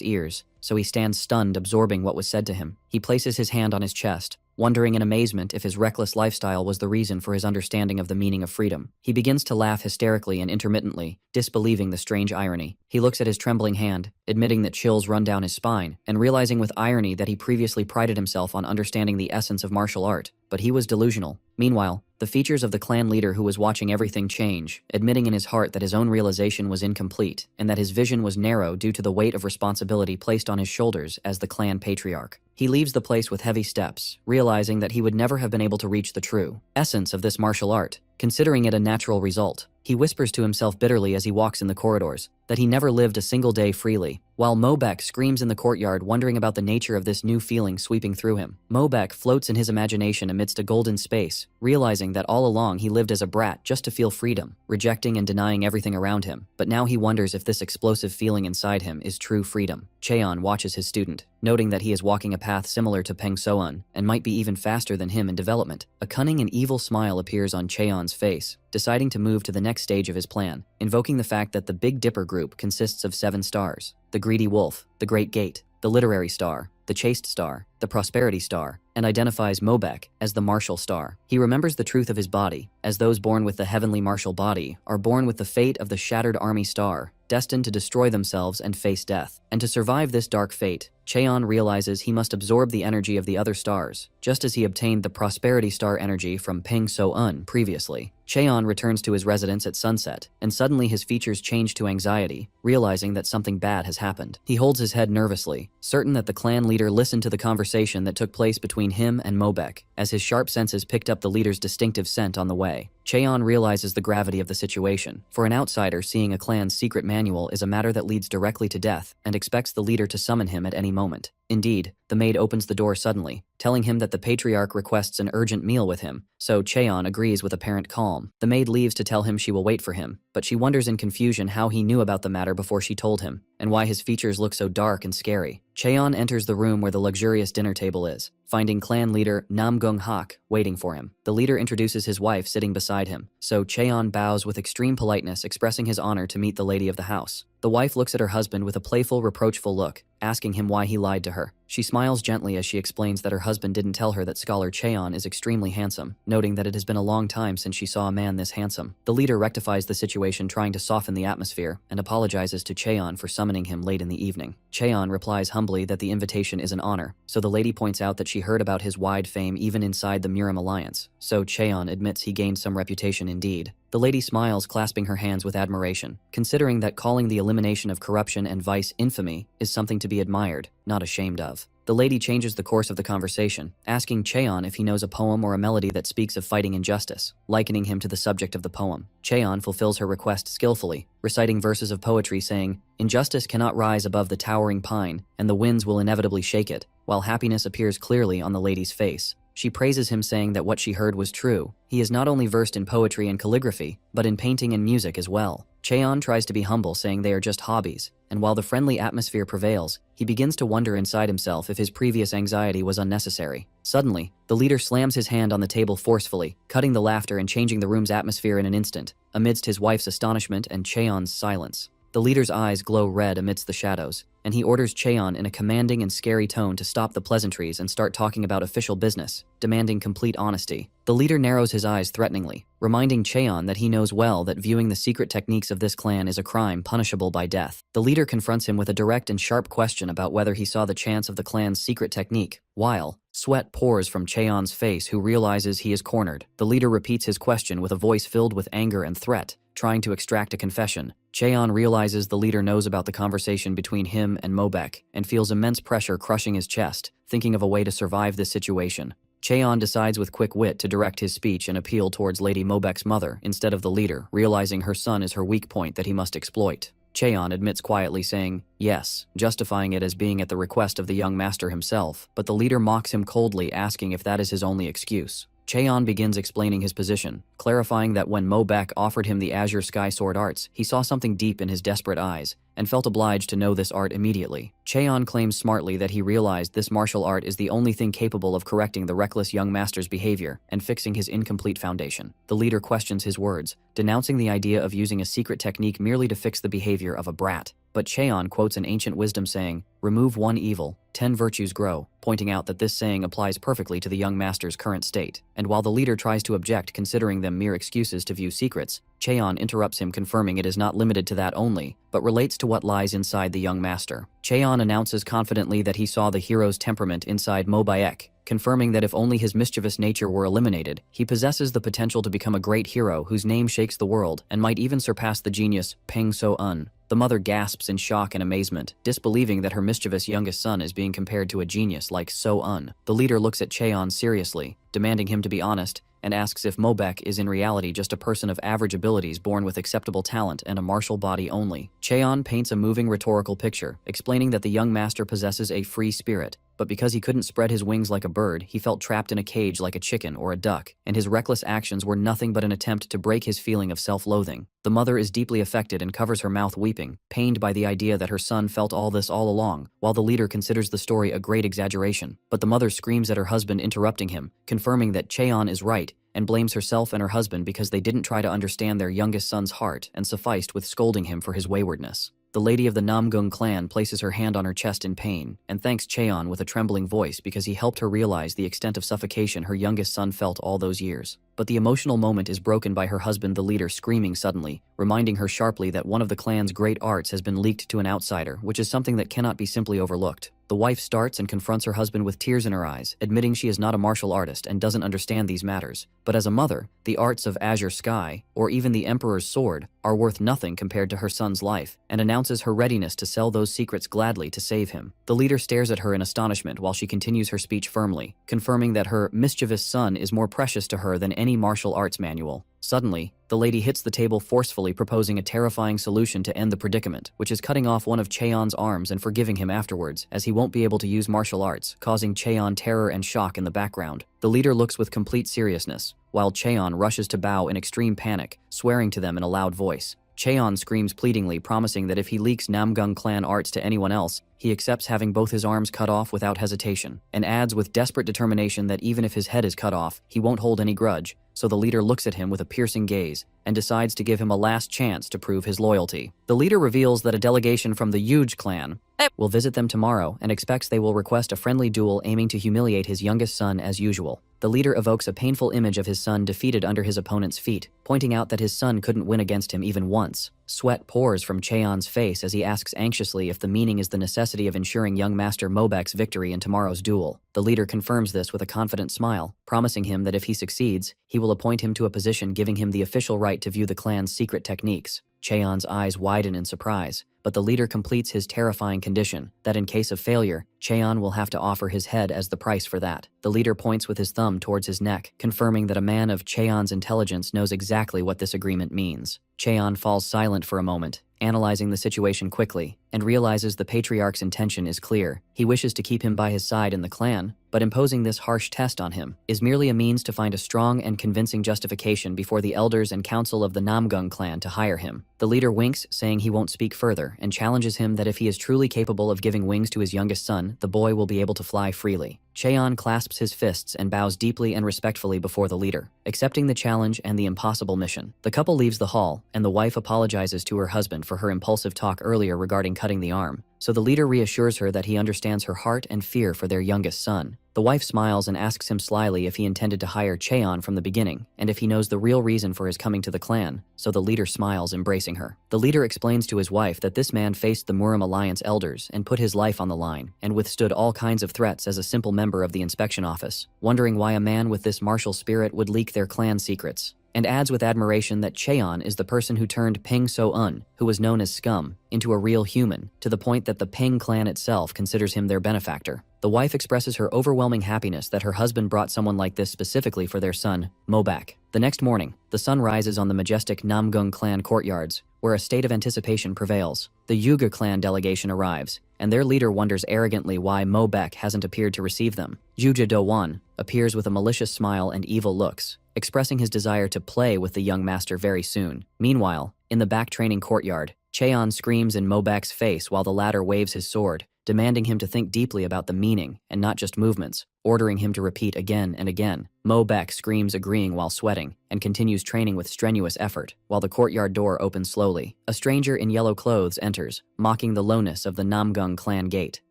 ears, so he stands stunned, absorbing what was said to him. He places his hand on his chest, wondering in amazement if his reckless lifestyle was the reason for his understanding of the meaning of freedom. He begins to laugh hysterically and intermittently, disbelieving the strange irony. He looks at his trembling hand, admitting that chills run down his spine, and realizing with irony that he previously prided himself on understanding the essence of martial art, but he was delusional. Meanwhile, the features of the clan leader who was watching everything change, admitting in his heart that his own realization was incomplete, and that his vision was narrow due to the weight of responsibility placed on his shoulders as the clan patriarch. He leaves the place with heavy steps, realizing that he would never have been able to reach the true essence of this martial art, considering it a natural result. He whispers to himself bitterly as he walks in the corridors that he never lived a single day freely, while Mobek screams in the courtyard, wondering about the nature of this new feeling sweeping through him. Mobek floats in his imagination amidst a golden space, realizing that all along he lived as a brat just to feel freedom, rejecting and denying everything around him. But now he wonders if this explosive feeling inside him is true freedom. Cheon watches his student, noting that he is walking a path similar to Peng Soun, and might be even faster than him in development. A cunning and evil smile appears on Cheon's face, deciding to move to the next stage of his plan, invoking the fact that the Big Dipper group consists of 7 stars: the Greedy Wolf, the Great Gate, the Literary Star, the Chaste Star, the Prosperity Star, and identifies Mobek as the Martial Star. He remembers the truth of his body, as those born with the heavenly martial body are born with the fate of the Shattered Army Star, destined to destroy themselves and face death. And to survive this dark fate, Cheon realizes he must absorb the energy of the other stars, just as he obtained the Prosperity Star energy from Peng So-eun previously. Cheon returns to his residence at sunset, and suddenly his features change to anxiety, realizing that something bad has happened. He holds his head nervously, certain that the clan leader listened to the conversation that took place between him and Mobek, as his sharp senses picked up the leader's distinctive scent on the way. Cheon realizes the gravity of the situation. For an outsider, seeing a clan's secret manual is a matter that leads directly to death, and expects the leader to summon him at any moment. Indeed, the maid opens the door suddenly, telling him that the patriarch requests an urgent meal with him, so Cheon agrees with apparent calm. The maid leaves to tell him she will wait for him, but she wonders in confusion how he knew about the matter before she told him, and why his features look so dark and scary. Cheon enters the room where the luxurious dinner table is, finding clan leader Nam Gung Hak waiting for him. The leader introduces his wife sitting beside him, so Cheon bows with extreme politeness, expressing his honor to meet the lady of the house. The wife looks at her husband with a playful, reproachful look, asking him why he lied to her. She smiles gently as she explains that her husband didn't tell her that scholar Cheon is extremely handsome, noting that it has been a long time since she saw a man this handsome. The leader rectifies the situation, trying to soften the atmosphere, and apologizes to Cheon for summoning him late in the evening. Cheon replies humbly that the invitation is an honor, so the lady points out that she heard about his wide fame even inside the Murim Alliance, so Cheon admits he gained some reputation indeed. The lady smiles, clasping her hands with admiration, considering that calling the elimination of corruption and vice infamy is something to be admired, not ashamed of. The lady changes the course of the conversation, asking Cheon if he knows a poem or a melody that speaks of fighting injustice, likening him to the subject of the poem. Cheon fulfills her request skillfully, reciting verses of poetry saying, "Injustice cannot rise above the towering pine, and the winds will inevitably shake it," while happiness appears clearly on the lady's face. She praises him, saying that what she heard was true. He is not only versed in poetry and calligraphy, but in painting and music as well. Cheon tries to be humble, saying they are just hobbies, and while the friendly atmosphere prevails, he begins to wonder inside himself if his previous anxiety was unnecessary. Suddenly, the leader slams his hand on the table forcefully, cutting the laughter and changing the room's atmosphere in an instant, amidst his wife's astonishment and Cheon's silence. The leader's eyes glow red amidst the shadows, and he orders Cheon in a commanding and scary tone to stop the pleasantries and start talking about official business, demanding complete honesty. The leader narrows his eyes threateningly, reminding Cheon that he knows well that viewing the secret techniques of this clan is a crime punishable by death. The leader confronts him with a direct and sharp question about whether he saw the chance of the clan's secret technique, while sweat pours from Cheon's face, who realizes he is cornered. The leader repeats his question with a voice filled with anger and threat, trying to extract a confession. Cheon realizes the leader knows about the conversation between him and Mobek and feels immense pressure crushing his chest, thinking of a way to survive this situation. Cheon decides with quick wit to direct his speech and appeal towards Lady Mobek's mother instead of the leader, realizing her son is her weak point that he must exploit. Cheon admits quietly, saying yes, justifying it as being at the request of the young master himself, but the leader mocks him coldly, asking if that is his only excuse. Cheon begins explaining his position, clarifying that when Mobek offered him the Azure Sky Sword arts, he saw something deep in his desperate eyes, and felt obliged to know this art immediately. Cheon claims smartly that he realized this martial art is the only thing capable of correcting the reckless young master's behavior and fixing his incomplete foundation. The leader questions his words, denouncing the idea of using a secret technique merely to fix the behavior of a brat. But Cheon quotes an ancient wisdom saying, "Remove one evil, 10 virtues grow," pointing out that this saying applies perfectly to the young master's current state. And while the leader tries to object, considering them mere excuses to view secrets, Cheon interrupts him, confirming it is not limited to that only, but relates to what lies inside the young master. Cheon announces confidently that he saw the hero's temperament inside Mobayek, confirming that if only his mischievous nature were eliminated, he possesses the potential to become a great hero whose name shakes the world and might even surpass the genius Peng So-eun. The mother gasps in shock and amazement, disbelieving that her mischievous youngest son is being compared to a genius like So-eun. The leader looks at Cheon seriously, demanding him to be honest, and asks if Mobek is in reality just a person of average abilities born with acceptable talent and a martial body only. Cheon paints a moving rhetorical picture, explaining that the young master possesses a free spirit, but because he couldn't spread his wings like a bird, he felt trapped in a cage like a chicken or a duck, and his reckless actions were nothing but an attempt to break his feeling of self-loathing. The mother is deeply affected and covers her mouth weeping, pained by the idea that her son felt all this all along, while the leader considers the story a great exaggeration. But the mother screams at her husband, interrupting him, confirming that Cheon is right, and blames herself and her husband because they didn't try to understand their youngest son's heart and sufficed with scolding him for his waywardness. The lady of the Namgung clan places her hand on her chest in pain and thanks Cheon with a trembling voice because he helped her realize the extent of suffocation her youngest son felt all those years. But the emotional moment is broken by her husband, the leader, screaming suddenly, reminding her sharply that one of the clan's great arts has been leaked to an outsider, which is something that cannot be simply overlooked. The wife starts and confronts her husband with tears in her eyes, admitting she is not a martial artist and doesn't understand these matters. But as a mother, the arts of Azure Sky, or even the Emperor's sword, are worth nothing compared to her son's life, and announces her readiness to sell those secrets gladly to save him. The leader stares at her in astonishment while she continues her speech firmly, confirming that her mischievous son is more precious to her than any martial arts manual. Suddenly, the lady hits the table forcefully, proposing a terrifying solution to end the predicament, which is cutting off one of Cheon's arms and forgiving him afterwards, as he won't be able to use martial arts, causing Cheon terror and shock in the background. The leader looks with complete seriousness, while Cheon rushes to bow in extreme panic, swearing to them in a loud voice. Cheon screams pleadingly, promising that if he leaks Namgung clan arts to anyone else, he accepts having both his arms cut off without hesitation, and adds with desperate determination that even if his head is cut off, he won't hold any grudge. So the leader looks at him with a piercing gaze and decides to give him a last chance to prove his loyalty. The leader reveals that a delegation from the Huge clan will visit them tomorrow and expects they will request a friendly duel aiming to humiliate his youngest son as usual. The leader evokes a painful image of his son defeated under his opponent's feet, pointing out that his son couldn't win against him even once. Sweat pours from Cheon's face as he asks anxiously if the meaning is the necessity of ensuring young Master Mobek's victory in tomorrow's duel. The leader confirms this with a confident smile, promising him that if he succeeds, he will appoint him to a position giving him the official right to view the clan's secret techniques. Cheon's eyes widen in surprise, but the leader completes his terrifying condition, that in case of failure, Cheon will have to offer his head as the price for that. The leader points with his thumb towards his neck, confirming that a man of Cheon's intelligence knows exactly what this agreement means. Cheon falls silent for a moment, analyzing the situation quickly, and realizes the patriarch's intention is clear. He wishes to keep him by his side in the clan, but imposing this harsh test on him is merely a means to find a strong and convincing justification before the elders and council of the Namgung clan to hire him. The leader winks, saying he won't speak further, and challenges him that if he is truly capable of giving wings to his youngest son, the boy will be able to fly freely. Cheon clasps his fists and bows deeply and respectfully before the leader, accepting the challenge and the impossible mission. The couple leaves the hall, and the wife apologizes to her husband for her impulsive talk earlier regarding cutting the arm, so the leader reassures her that he understands her heart and fear for their youngest son. The wife smiles and asks him slyly if he intended to hire Cheon from the beginning, and if he knows the real reason for his coming to the clan, so the leader smiles, embracing her. The leader explains to his wife that this man faced the Murim Alliance elders and put his life on the line, and withstood all kinds of threats as a simple member of the inspection office, wondering why a man with this martial spirit would leak their clan secrets, and adds with admiration that Cheon is the person who turned Ping So-eun, who was known as Scum, into a real human, to the point that the Ping clan itself considers him their benefactor. The wife expresses her overwhelming happiness that her husband brought someone like this specifically for their son, Mobak. The next morning, the sun rises on the majestic Namgung clan courtyards, where a state of anticipation prevails. The Yuga clan delegation arrives, and their leader wonders arrogantly why Mobak hasn't appeared to receive them. Yuja Do-won appears with a malicious smile and evil looks, expressing his desire to play with the young master very soon. Meanwhile, in the back training courtyard, Cheon screams in Mobak's face while the latter waves his sword, demanding him to think deeply about the meaning and not just movements, ordering him to repeat again and again. Mobak screams, agreeing while sweating, and continues training with strenuous effort, while the courtyard door opens slowly. A stranger in yellow clothes enters, mocking the lowness of the Namgung clan gate.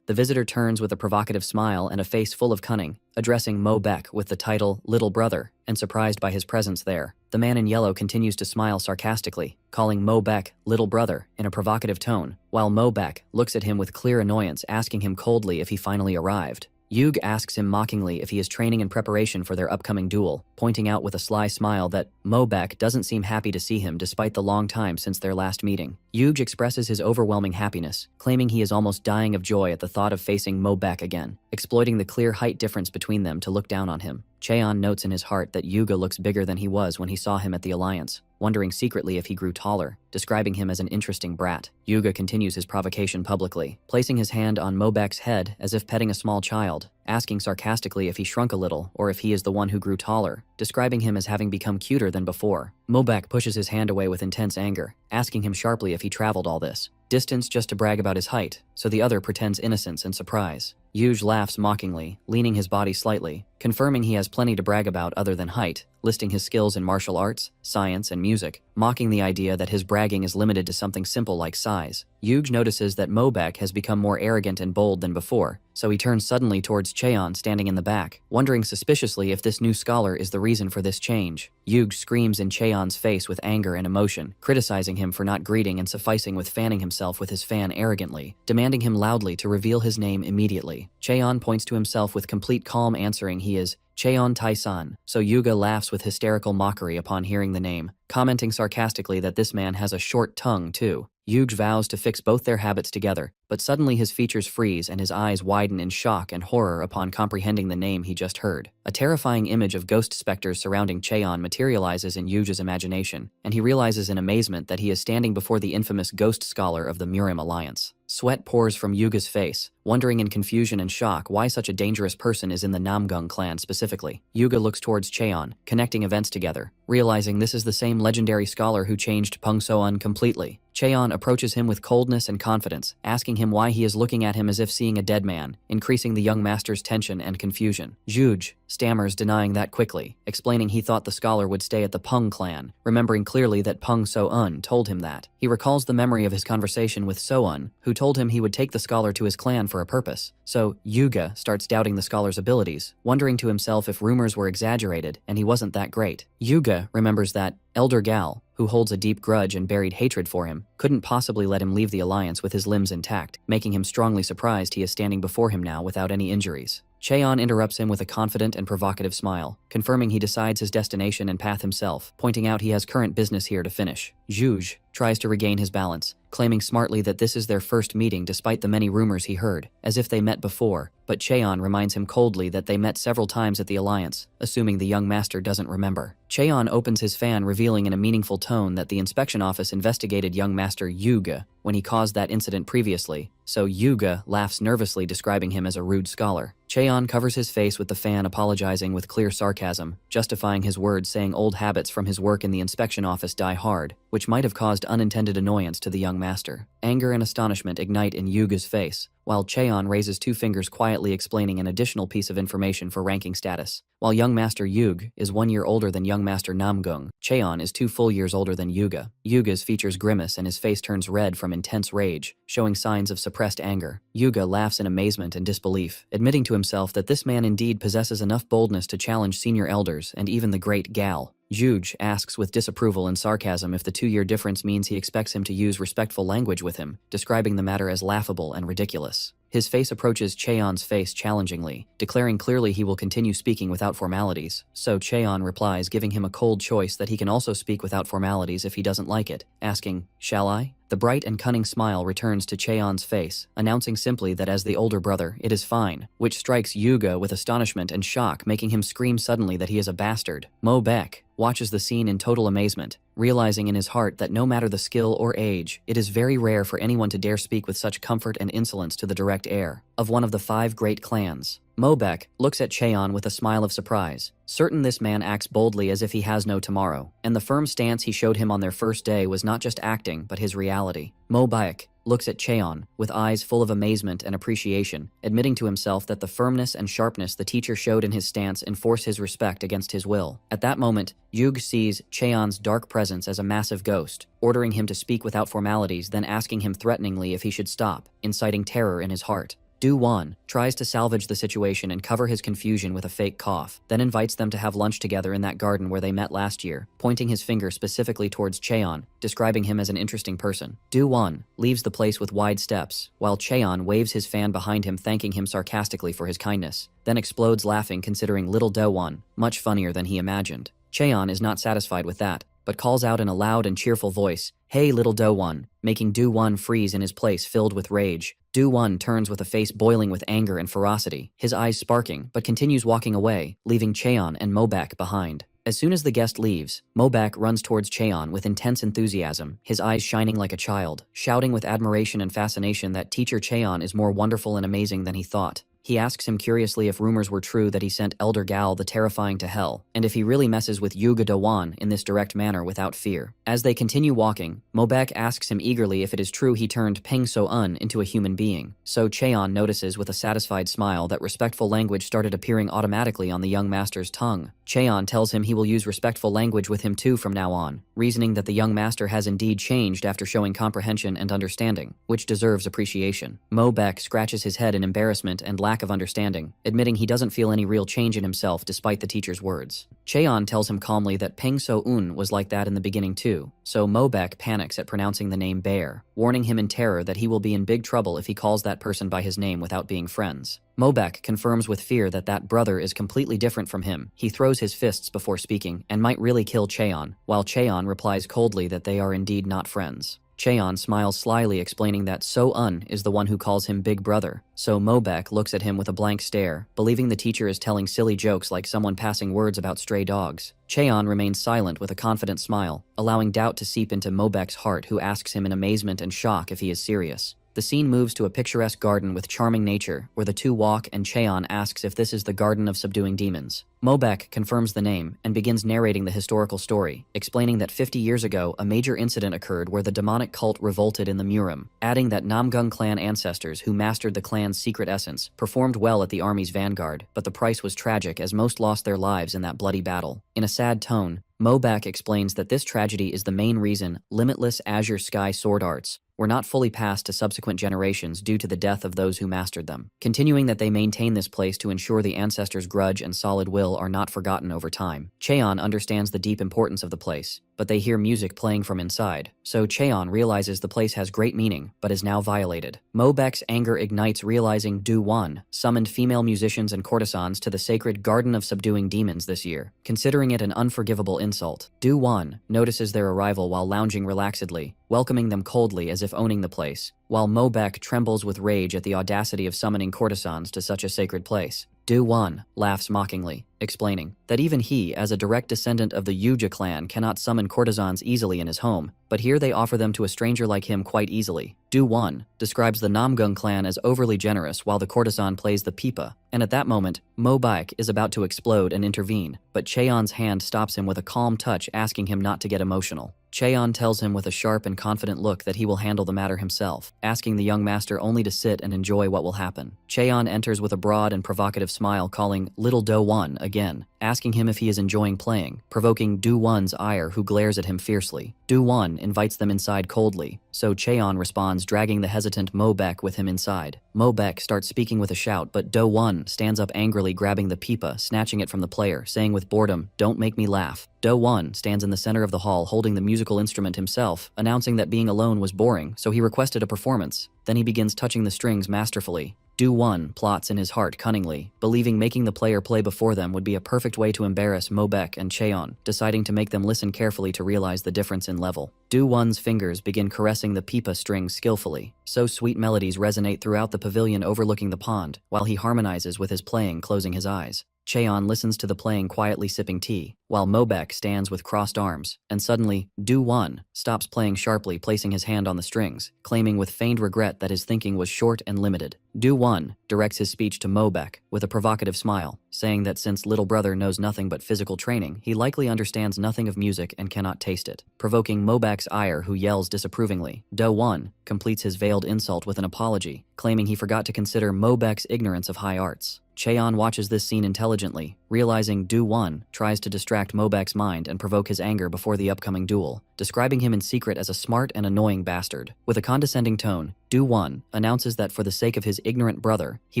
The visitor turns with a provocative smile and a face full of cunning, addressing Mobak with the title Little Brother, and surprised by his presence there. The man in yellow continues to smile sarcastically, calling Mobak Little Brother in a provocative tone, while Mobak looks at him with clear annoyance, asking him coldly if he finally arrived. Yug asks him mockingly if he is training in preparation for their upcoming duel, pointing out with a sly smile that Mobak doesn't seem happy to see him despite the long time since their last meeting. Yug expresses his overwhelming happiness, claiming he is almost dying of joy at the thought of facing Mobak again, exploiting the clear height difference between them to look down on him. Cheon notes in his heart that Yuga looks bigger than he was when he saw him at the Alliance, wondering secretly if he grew taller, describing him as an interesting brat. Yuga continues his provocation publicly, placing his hand on Mobak's head as if petting a small child, asking sarcastically if he shrunk a little or if he is the one who grew taller, describing him as having become cuter than before. Mobak pushes his hand away with intense anger, asking him sharply if he traveled all this distance just to brag about his height, so the other pretends innocence and surprise. Yuge laughs mockingly, leaning his body slightly, confirming he has plenty to brag about other than height, listing his skills in martial arts, science, and music, mocking the idea that his bragging is limited to something simple like size. Yuge notices that Mobak has become more arrogant and bold than before, so he turns suddenly towards Cheon standing in the back, wondering suspiciously if this new scholar is the reason for this change. Yuge screams in Cheon's face with anger and emotion, criticizing him for not greeting and sufficing with fanning himself with his fan arrogantly, demanding him loudly to reveal his name immediately. Cheon points to himself with complete calm, answering he is Cheon Tai-san, so Yuga laughs with hysterical mockery upon hearing the name, commenting sarcastically that this man has a short tongue too. Yuge vows to fix both their habits together, but suddenly his features freeze and his eyes widen in shock and horror upon comprehending the name he just heard. A terrifying image of ghost specters surrounding Cheon materializes in Yuge's imagination, and he realizes in amazement that he is standing before the infamous ghost scholar of the Murim Alliance. Sweat pours from Yuga's face, wondering in confusion and shock why such a dangerous person is in the Namgung clan specifically. Yuga looks towards Cheon, connecting events together, realizing this is the same legendary scholar who changed Peng So-eun completely. Cheon approaches him with coldness and confidence, asking him why he is looking at him as if seeing a dead man, increasing the young master's tension and confusion. Juge stammers, denying that quickly, explaining he thought the scholar would stay at the Peng clan, remembering clearly that Peng So-eun told him that. He recalls the memory of his conversation with So-eun, who told him he would take the scholar to his clan for a purpose. So Yuga starts doubting the scholar's abilities, wondering to himself if rumors were exaggerated and he wasn't that great. Yuga remembers that Elder Gal, who holds a deep grudge and buried hatred for him, couldn't possibly let him leave the Alliance with his limbs intact, making him strongly surprised he is standing before him now without any injuries. Cheon interrupts him with a confident and provocative smile, confirming he decides his destination and path himself, pointing out he has current business here to finish. Juge tries to regain his balance, claiming smartly that this is their first meeting despite the many rumors he heard, as if they met before. but Cheon reminds him coldly that they met several times at the Alliance, assuming the young master doesn't remember. Cheon opens his fan, revealing in a meaningful tone that the inspection office investigated young master Yuga when he caused that incident previously, so Yuga laughs nervously, describing him as a rude scholar. Cheon covers his face with the fan, apologizing with clear sarcasm, justifying his words, saying old habits from his work in the inspection office die hard, which might have caused unintended annoyance to the young master. Anger and astonishment ignite in Yuga's face, while Cheon raises two fingers, quietly explaining an additional piece of information for ranking status. While young master Yug is 1 year older than young master Namgung, Cheon is 2 full years older than Yuga. Yuga's features grimace and his face turns red from intense rage, showing signs of suppressed anger. Yuga laughs in amazement and disbelief, admitting to himself that this man indeed possesses enough boldness to challenge senior elders and even the great Gal. Juge asks with disapproval and sarcasm if the 2-year difference means he expects him to use respectful language with him, describing the matter as laughable and ridiculous. His face approaches Cheon's face challengingly, declaring clearly he will continue speaking without formalities, so Cheon replies, giving him a cold choice that he can also speak without formalities if he doesn't like it, asking, "Shall I?" The bright and cunning smile returns to Cheon's face, announcing simply that as the older brother, it is fine, which strikes Yuga with astonishment and shock, making him scream suddenly that he is a bastard. Mo Beck watches the scene in total amazement, realizing in his heart that no matter the skill or age, it is very rare for anyone to dare speak with such comfort and insolence to the direct heir of one of the 5 great clans. Mobek looks at Cheon with a smile of surprise, certain this man acts boldly as if he has no tomorrow, and the firm stance he showed him on their first day was not just acting but his reality. Mobek looks at Cheon with eyes full of amazement and appreciation, admitting to himself that the firmness and sharpness the teacher showed in his stance enforce his respect against his will. At that moment, Yug sees Cheon's dark presence as a massive ghost, ordering him to speak without formalities, then asking him threateningly if he should stop, inciting terror in his heart. Do-won tries to salvage the situation and cover his confusion with a fake cough, then invites them to have lunch together in that garden where they met last year, pointing his finger specifically towards Cheon, describing him as an interesting person. Do-won leaves the place with wide steps, while Cheon waves his fan behind him, thanking him sarcastically for his kindness, then explodes laughing, considering little Do-won much funnier than he imagined. Cheon is not satisfied with that, but calls out in a loud and cheerful voice, "Hey little Do-won," making Do-won freeze in his place, filled with rage. Do-won turns with a face boiling with anger and ferocity, his eyes sparking, but continues walking away, leaving Cheon and Mobak behind. As soon as the guest leaves, Mobak runs towards Cheon with intense enthusiasm, his eyes shining like a child, shouting with admiration and fascination that teacher Cheon is more wonderful and amazing than he thought. He asks him curiously if rumors were true that he sent Elder Gal the Terrifying to hell, and if he really messes with Yuga Do-won in this direct manner without fear. As they continue walking, Mobek asks him eagerly if it is true he turned Peng So-eun into a human being, so Cheon notices with a satisfied smile that respectful language started appearing automatically on the young master's tongue. Cheon tells him he will use respectful language with him too from now on, reasoning that the young master has indeed changed after showing comprehension and understanding, which deserves appreciation. Mobek scratches his head in embarrassment and lack of understanding, admitting he doesn't feel any real change in himself despite the teacher's words. Cheon tells him calmly that Peng So-eun was like that in the beginning too, so Mobek panics at pronouncing the name Bear, warning him in terror that he will be in big trouble if he calls that person by his name without being friends. Mobek confirms with fear that that brother is completely different from him. He throws his fists before speaking and might really kill Cheon, while Cheon replies coldly that they are indeed not friends. Cheon smiles slyly, explaining that So-eun is the one who calls him Big Brother, so Mobek looks at him with a blank stare, believing the teacher is telling silly jokes like someone passing words about stray dogs. Cheon remains silent with a confident smile, allowing doubt to seep into Mobek's heart, who asks him in amazement and shock if he is serious. The scene moves to a picturesque garden with charming nature, where the two walk and Cheon asks if this is the Garden of Subduing Demons. Mobek confirms the name and begins narrating the historical story, explaining that 50 years ago a major incident occurred where the demonic cult revolted in the Murim, adding that Namgung clan ancestors who mastered the clan's secret essence performed well at the army's vanguard, but the price was tragic as most lost their lives in that bloody battle. In a sad tone, Mobek explains that this tragedy is the main reason limitless azure sky sword arts were not fully passed to subsequent generations due to the death of those who mastered them, continuing that they maintain this place to ensure the ancestors' grudge and solid will are not forgotten over time. Cheon understands the deep importance of the place, but they hear music playing from inside, so Cheon realizes the place has great meaning, but is now violated. Mobek's anger ignites, realizing Do-won summoned female musicians and courtesans to the sacred Garden of Subduing Demons this year, considering it an unforgivable insult. Do-won notices their arrival while lounging relaxedly, welcoming them coldly as if owning the place, while Mobek trembles with rage at the audacity of summoning courtesans to such a sacred place. Du-won laughs mockingly, explaining that even he, as a direct descendant of the Yuja clan, cannot summon courtesans easily in his home, but here they offer them to a stranger like him quite easily. Du-won describes the Namgung clan as overly generous while the courtesan plays the pipa, and at that moment, Mobek is about to explode and intervene, but Cheon's hand stops him with a calm touch, asking him not to get emotional. Cheon tells him with a sharp and confident look that he will handle the matter himself, asking the young master only to sit and enjoy what will happen. Cheon enters with a broad and provocative smile, calling Little Do-won again, asking him if he is enjoying playing, provoking Du-won's ire, who glares at him fiercely. Du-won invites them inside coldly, so Cheon responds, dragging the hesitant Mobek with him inside. Mobek starts speaking with a shout, but Do-won stands up angrily, grabbing the pipa, snatching it from the player, saying with boredom, "Don't make me laugh." Do-won stands in the center of the hall holding the musical instrument himself, announcing that being alone was boring, so he requested a performance. Then he begins touching the strings masterfully. Du-won plots in his heart cunningly, believing making the player play before them would be a perfect way to embarrass Mobek and Cheon, deciding to make them listen carefully to realize the difference in level. Du-won's fingers begin caressing the pipa strings skillfully, so sweet melodies resonate throughout the pavilion overlooking the pond, while he harmonizes with his playing, closing his eyes. Cheon listens to the playing, quietly sipping tea, while Mobek stands with crossed arms, and suddenly, Du-won stops playing sharply, placing his hand on the strings, claiming with feigned regret that his thinking was short and limited. Du-won directs his speech to Mobek with a provocative smile, saying that since little brother knows nothing but physical training, he likely understands nothing of music and cannot taste it, provoking Mobek's ire, who yells disapprovingly. Du-won completes his veiled insult with an apology, claiming he forgot to consider Mobek's ignorance of high arts. Cheon watches this scene intelligently, realizing Du-won tries to distract Mobek's mind and provoke his anger before the upcoming duel, describing him in secret as a smart and annoying bastard. With a condescending tone, Du-won announces that for the sake of his ignorant brother, he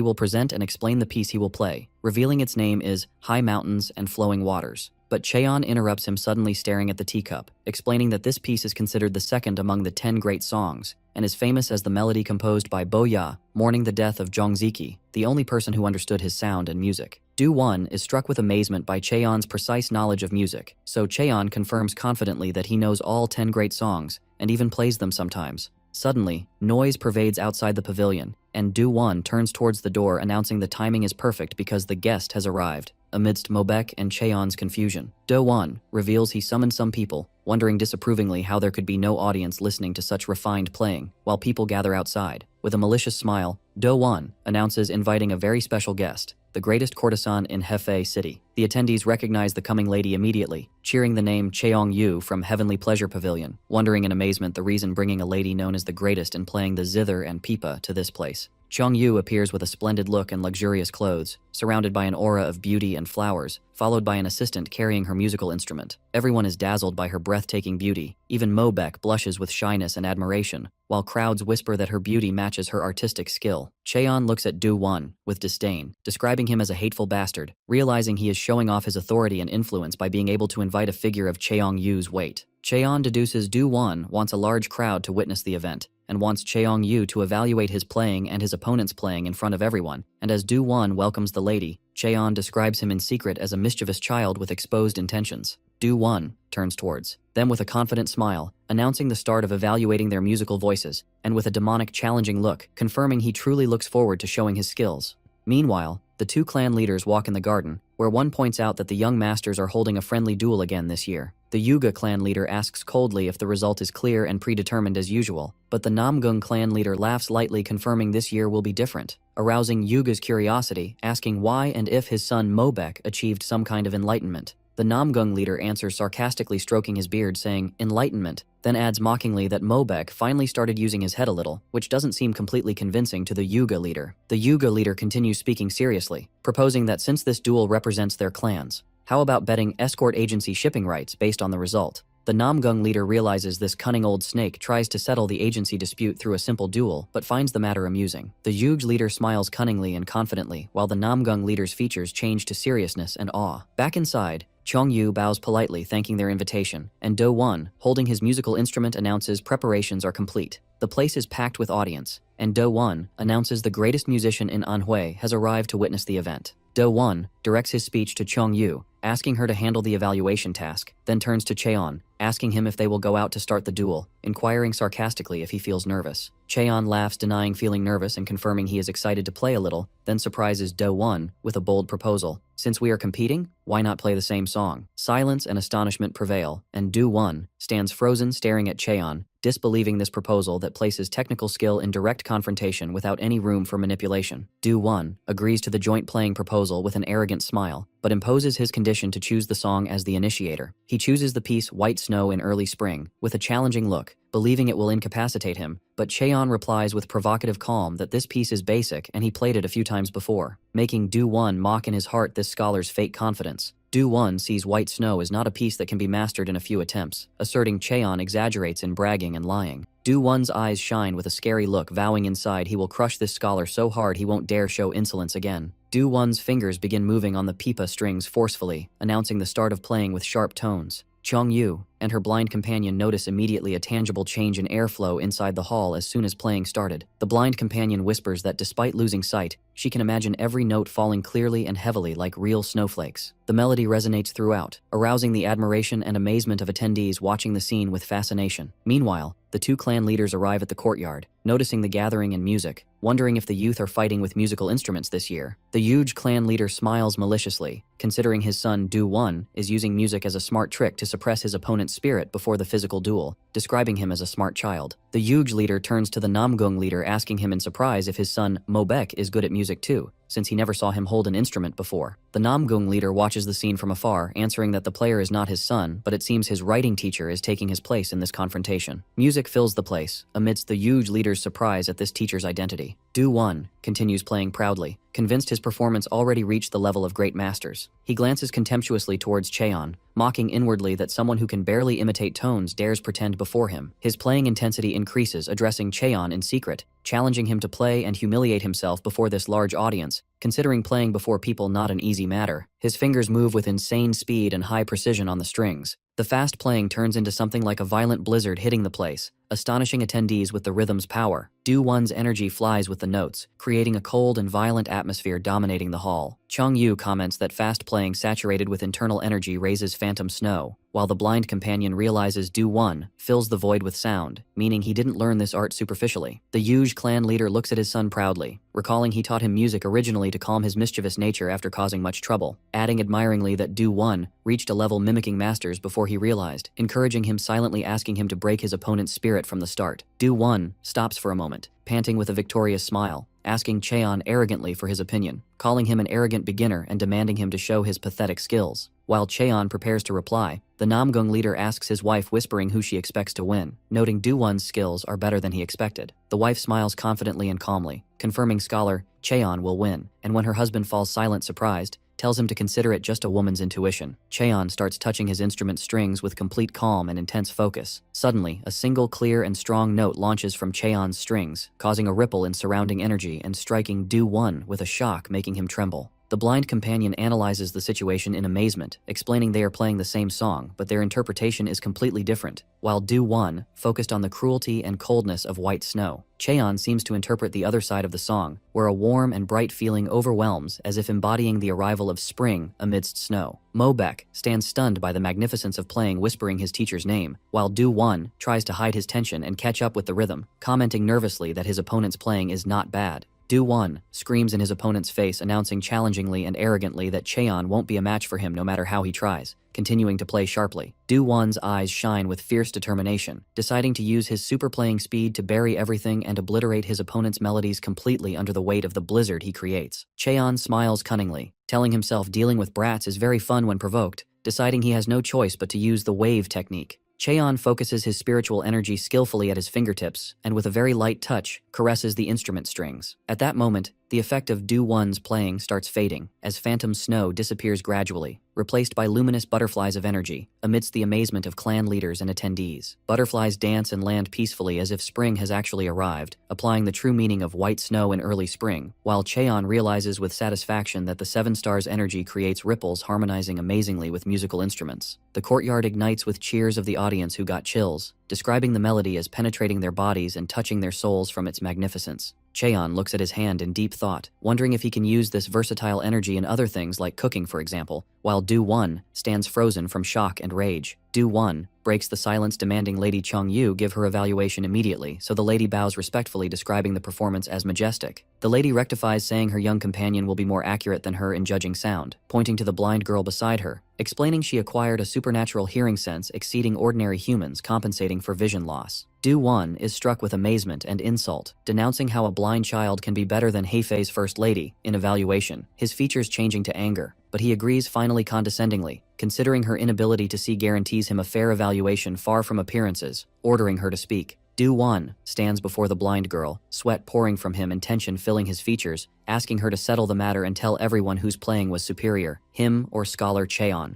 will present and explain the piece he will play, revealing its name is High Mountains and Flowing Waters. But Cheon interrupts him, suddenly staring at the teacup, explaining that this piece is considered the second among the 10 great songs, and is famous as the melody composed by Boya, mourning the death of Jongziki, the only person who understood his sound and music. Du-won is struck with amazement by Cheon's precise knowledge of music, so Cheon confirms confidently that he knows all 10 great songs, and even plays them sometimes. Suddenly, noise pervades outside the pavilion, and Du-won turns towards the door, announcing the timing is perfect because the guest has arrived. Amidst Mobek and Cheon's confusion, Du-won reveals he summoned some people, wondering disapprovingly how there could be no audience listening to such refined playing, while people gather outside. With a malicious smile, Du-won announces inviting a very special guest, the greatest courtesan in Hefei City. The attendees recognize the coming lady immediately, cheering the name Cheong-yu from Heavenly Pleasure Pavilion, wondering in amazement the reason bringing a lady known as the greatest in playing the zither and pipa to this place. Cheong-yu appears with a splendid look and luxurious clothes, surrounded by an aura of beauty and flowers, followed by an assistant carrying her musical instrument. Everyone is dazzled by her breathtaking beauty. Even Mobek blushes with shyness and admiration, while crowds whisper that her beauty matches her artistic skill. Cheon looks at Du-won with disdain, describing him as a hateful bastard, realizing he is showing off his authority and influence by being able to invite a figure of Cheong-yu's weight. Cheon deduces Du-won wants a large crowd to witness the event, and wants Cheong-yu to evaluate his playing and his opponent's playing in front of everyone, and as Du-won welcomes the lady, Cheon describes him in secret as a mischievous child with exposed intentions. Du-won turns towards them with a confident smile, announcing the start of evaluating their musical voices, and with a demonic challenging look, confirming he truly looks forward to showing his skills. Meanwhile, the two clan leaders walk in the garden, where one points out that the young masters are holding a friendly duel again this year. The Yuga clan leader asks coldly if the result is clear and predetermined as usual, but the Namgung clan leader laughs lightly, confirming this year will be different, arousing Yuga's curiosity, asking why and if his son Mobek achieved some kind of enlightenment. The Namgung leader answers sarcastically, stroking his beard, saying, "Enlightenment," then adds mockingly that Mobek finally started using his head a little, which doesn't seem completely convincing to the Yuga leader. The Yuga leader continues speaking seriously, proposing that since this duel represents their clans, how about betting escort agency shipping rights based on the result? The Namgung leader realizes this cunning old snake tries to settle the agency dispute through a simple duel, but finds the matter amusing. The Yuge leader smiles cunningly and confidently, while the Namgung leader's features change to seriousness and awe. Back inside, Cheong-yu bows politely, thanking their invitation, and Do-won, holding his musical instrument, announces preparations are complete. The place is packed with audience, and Do-won announces the greatest musician in Anhui has arrived to witness the event. Do-won directs his speech to Cheong-yu, asking her to handle the evaluation task, then turns to Cheon, asking him if they will go out to start the duel, inquiring sarcastically if he feels nervous. Cheon laughs, denying feeling nervous and confirming he is excited to play a little, then surprises Do-won with a bold proposal. Since we are competing, why not play the same song? Silence and astonishment prevail, and Do-won stands frozen, staring at Cheon, disbelieving this proposal that places technical skill in direct confrontation without any room for manipulation. Do-won agrees to the joint playing proposal with an arrogant smile, but imposes his condition to choose the song as the initiator. He chooses the piece White Snow in Early Spring, with a challenging look, believing it will incapacitate him, but Cheon replies with provocative calm that this piece is basic and he played it a few times before, making Do-won mock in his heart this scholar's fake confidence. Do-won sees White Snow as not a piece that can be mastered in a few attempts, asserting Cheon exaggerates in bragging and lying. Do-won's eyes shine with a scary look, vowing inside he will crush this scholar so hard he won't dare show insolence again. Do-won's fingers begin moving on the pipa strings forcefully, announcing the start of playing with sharp tones. Chong-yu and her blind companion notice immediately a tangible change in airflow inside the hall as soon as playing started. The blind companion whispers that despite losing sight, she can imagine every note falling clearly and heavily like real snowflakes. The melody resonates throughout, arousing the admiration and amazement of attendees watching the scene with fascination. Meanwhile, the two clan leaders arrive at the courtyard, noticing the gathering and music, wondering if the youth are fighting with musical instruments this year. The huge clan leader smiles maliciously, considering his son Do-won is using music as a smart trick to suppress his opponent's spirit before the physical duel, describing him as a smart child. The huge leader turns to the Namgung leader, asking him in surprise if his son Mobek is good at music too, since he never saw him hold an instrument before. The Namgung leader watches the scene from afar, answering that the player is not his son, but it seems his writing teacher is taking his place in this confrontation. Music fills the place, amidst the huge leader's surprise at this teacher's identity. Do-won continues playing proudly, convinced his performance already reached the level of great masters. He glances contemptuously towards Cheon, mocking inwardly that someone who can barely imitate tones dares pretend before him. His playing intensity increases, addressing Cheon in secret, challenging him to play and humiliate himself before this large audience, considering playing before people not an easy matter. His fingers move with insane speed and high precision on the strings. The fast playing turns into something like a violent blizzard hitting the place, astonishing attendees with the rhythm's power. Do-won's energy flies with the notes, creating a cold and violent atmosphere dominating the hall. Chong-yu comments that fast playing saturated with internal energy raises phantom snow, while the blind companion realizes Do-won fills the void with sound, meaning he didn't learn this art superficially. The huge clan leader looks at his son proudly, recalling he taught him music originally to calm his mischievous nature after causing much trouble, adding admiringly that Do-won reached a level mimicking masters before he realized, encouraging him, silently asking him to break his opponent's spirit from the start. Do-won stops for a moment, panting with a victorious smile, asking Cheon arrogantly for his opinion, calling him an arrogant beginner and demanding him to show his pathetic skills. While Cheon prepares to reply, the Namgung leader asks his wife, whispering who she expects to win, noting Do-won's skills are better than he expected. The wife smiles confidently and calmly, confirming scholar Cheon will win, and when her husband falls silent surprised, tells him to consider it just a woman's intuition. Cheon starts touching his instrument strings with complete calm and intense focus. Suddenly, a single clear and strong note launches from Cheon's strings, causing a ripple in surrounding energy and striking Do-won with a shock, making him tremble. The blind companion analyzes the situation in amazement, explaining they are playing the same song, but their interpretation is completely different. While Do-won focused on the cruelty and coldness of White Snow, Cheon seems to interpret the other side of the song, where a warm and bright feeling overwhelms, as if embodying the arrival of spring amidst snow. Mobek stands stunned by the magnificence of playing, whispering his teacher's name, while Do-won tries to hide his tension and catch up with the rhythm, commenting nervously that his opponent's playing is not bad. Do-won screams in his opponent's face, announcing challengingly and arrogantly that Cheon won't be a match for him no matter how he tries, continuing to play sharply. Do-won's eyes shine with fierce determination, deciding to use his super playing speed to bury everything and obliterate his opponent's melodies completely under the weight of the blizzard he creates. Cheon smiles cunningly, telling himself dealing with brats is very fun when provoked, deciding he has no choice but to use the wave technique. Cheon focuses his spiritual energy skillfully at his fingertips, and with a very light touch, caresses the instrument strings. At that moment, the effect of Do-won's playing starts fading, as phantom snow disappears gradually, replaced by luminous butterflies of energy, amidst the amazement of clan leaders and attendees. Butterflies dance and land peacefully as if spring has actually arrived, applying the true meaning of white snow in early spring, while Cheon realizes with satisfaction that the Seven Stars' energy creates ripples harmonizing amazingly with musical instruments. The courtyard ignites with cheers of the audience who got chills, describing the melody as penetrating their bodies and touching their souls from its magnificence. Cheon looks at his hand in deep thought, wondering if he can use this versatile energy in other things like cooking, for example, while Do-won stands frozen from shock and rage. Do-won breaks the silence, demanding Lady Chung-yu give her evaluation immediately, so the lady bows respectfully, describing the performance as majestic. The lady rectifies, saying her young companion will be more accurate than her in judging sound, pointing to the blind girl beside her, explaining she acquired a supernatural hearing sense exceeding ordinary humans, compensating for vision loss. Do-won is struck with amazement and insult, denouncing how a blind child can be better than Heifei's first lady in evaluation, his features changing to anger, but he agrees finally condescendingly, considering her inability to see guarantees him a fair evaluation far from appearances, ordering her to speak. Do-won stands before the blind girl, sweat pouring from him and tension filling his features, asking her to settle the matter and tell everyone whose playing was superior, him or Scholar Cheon.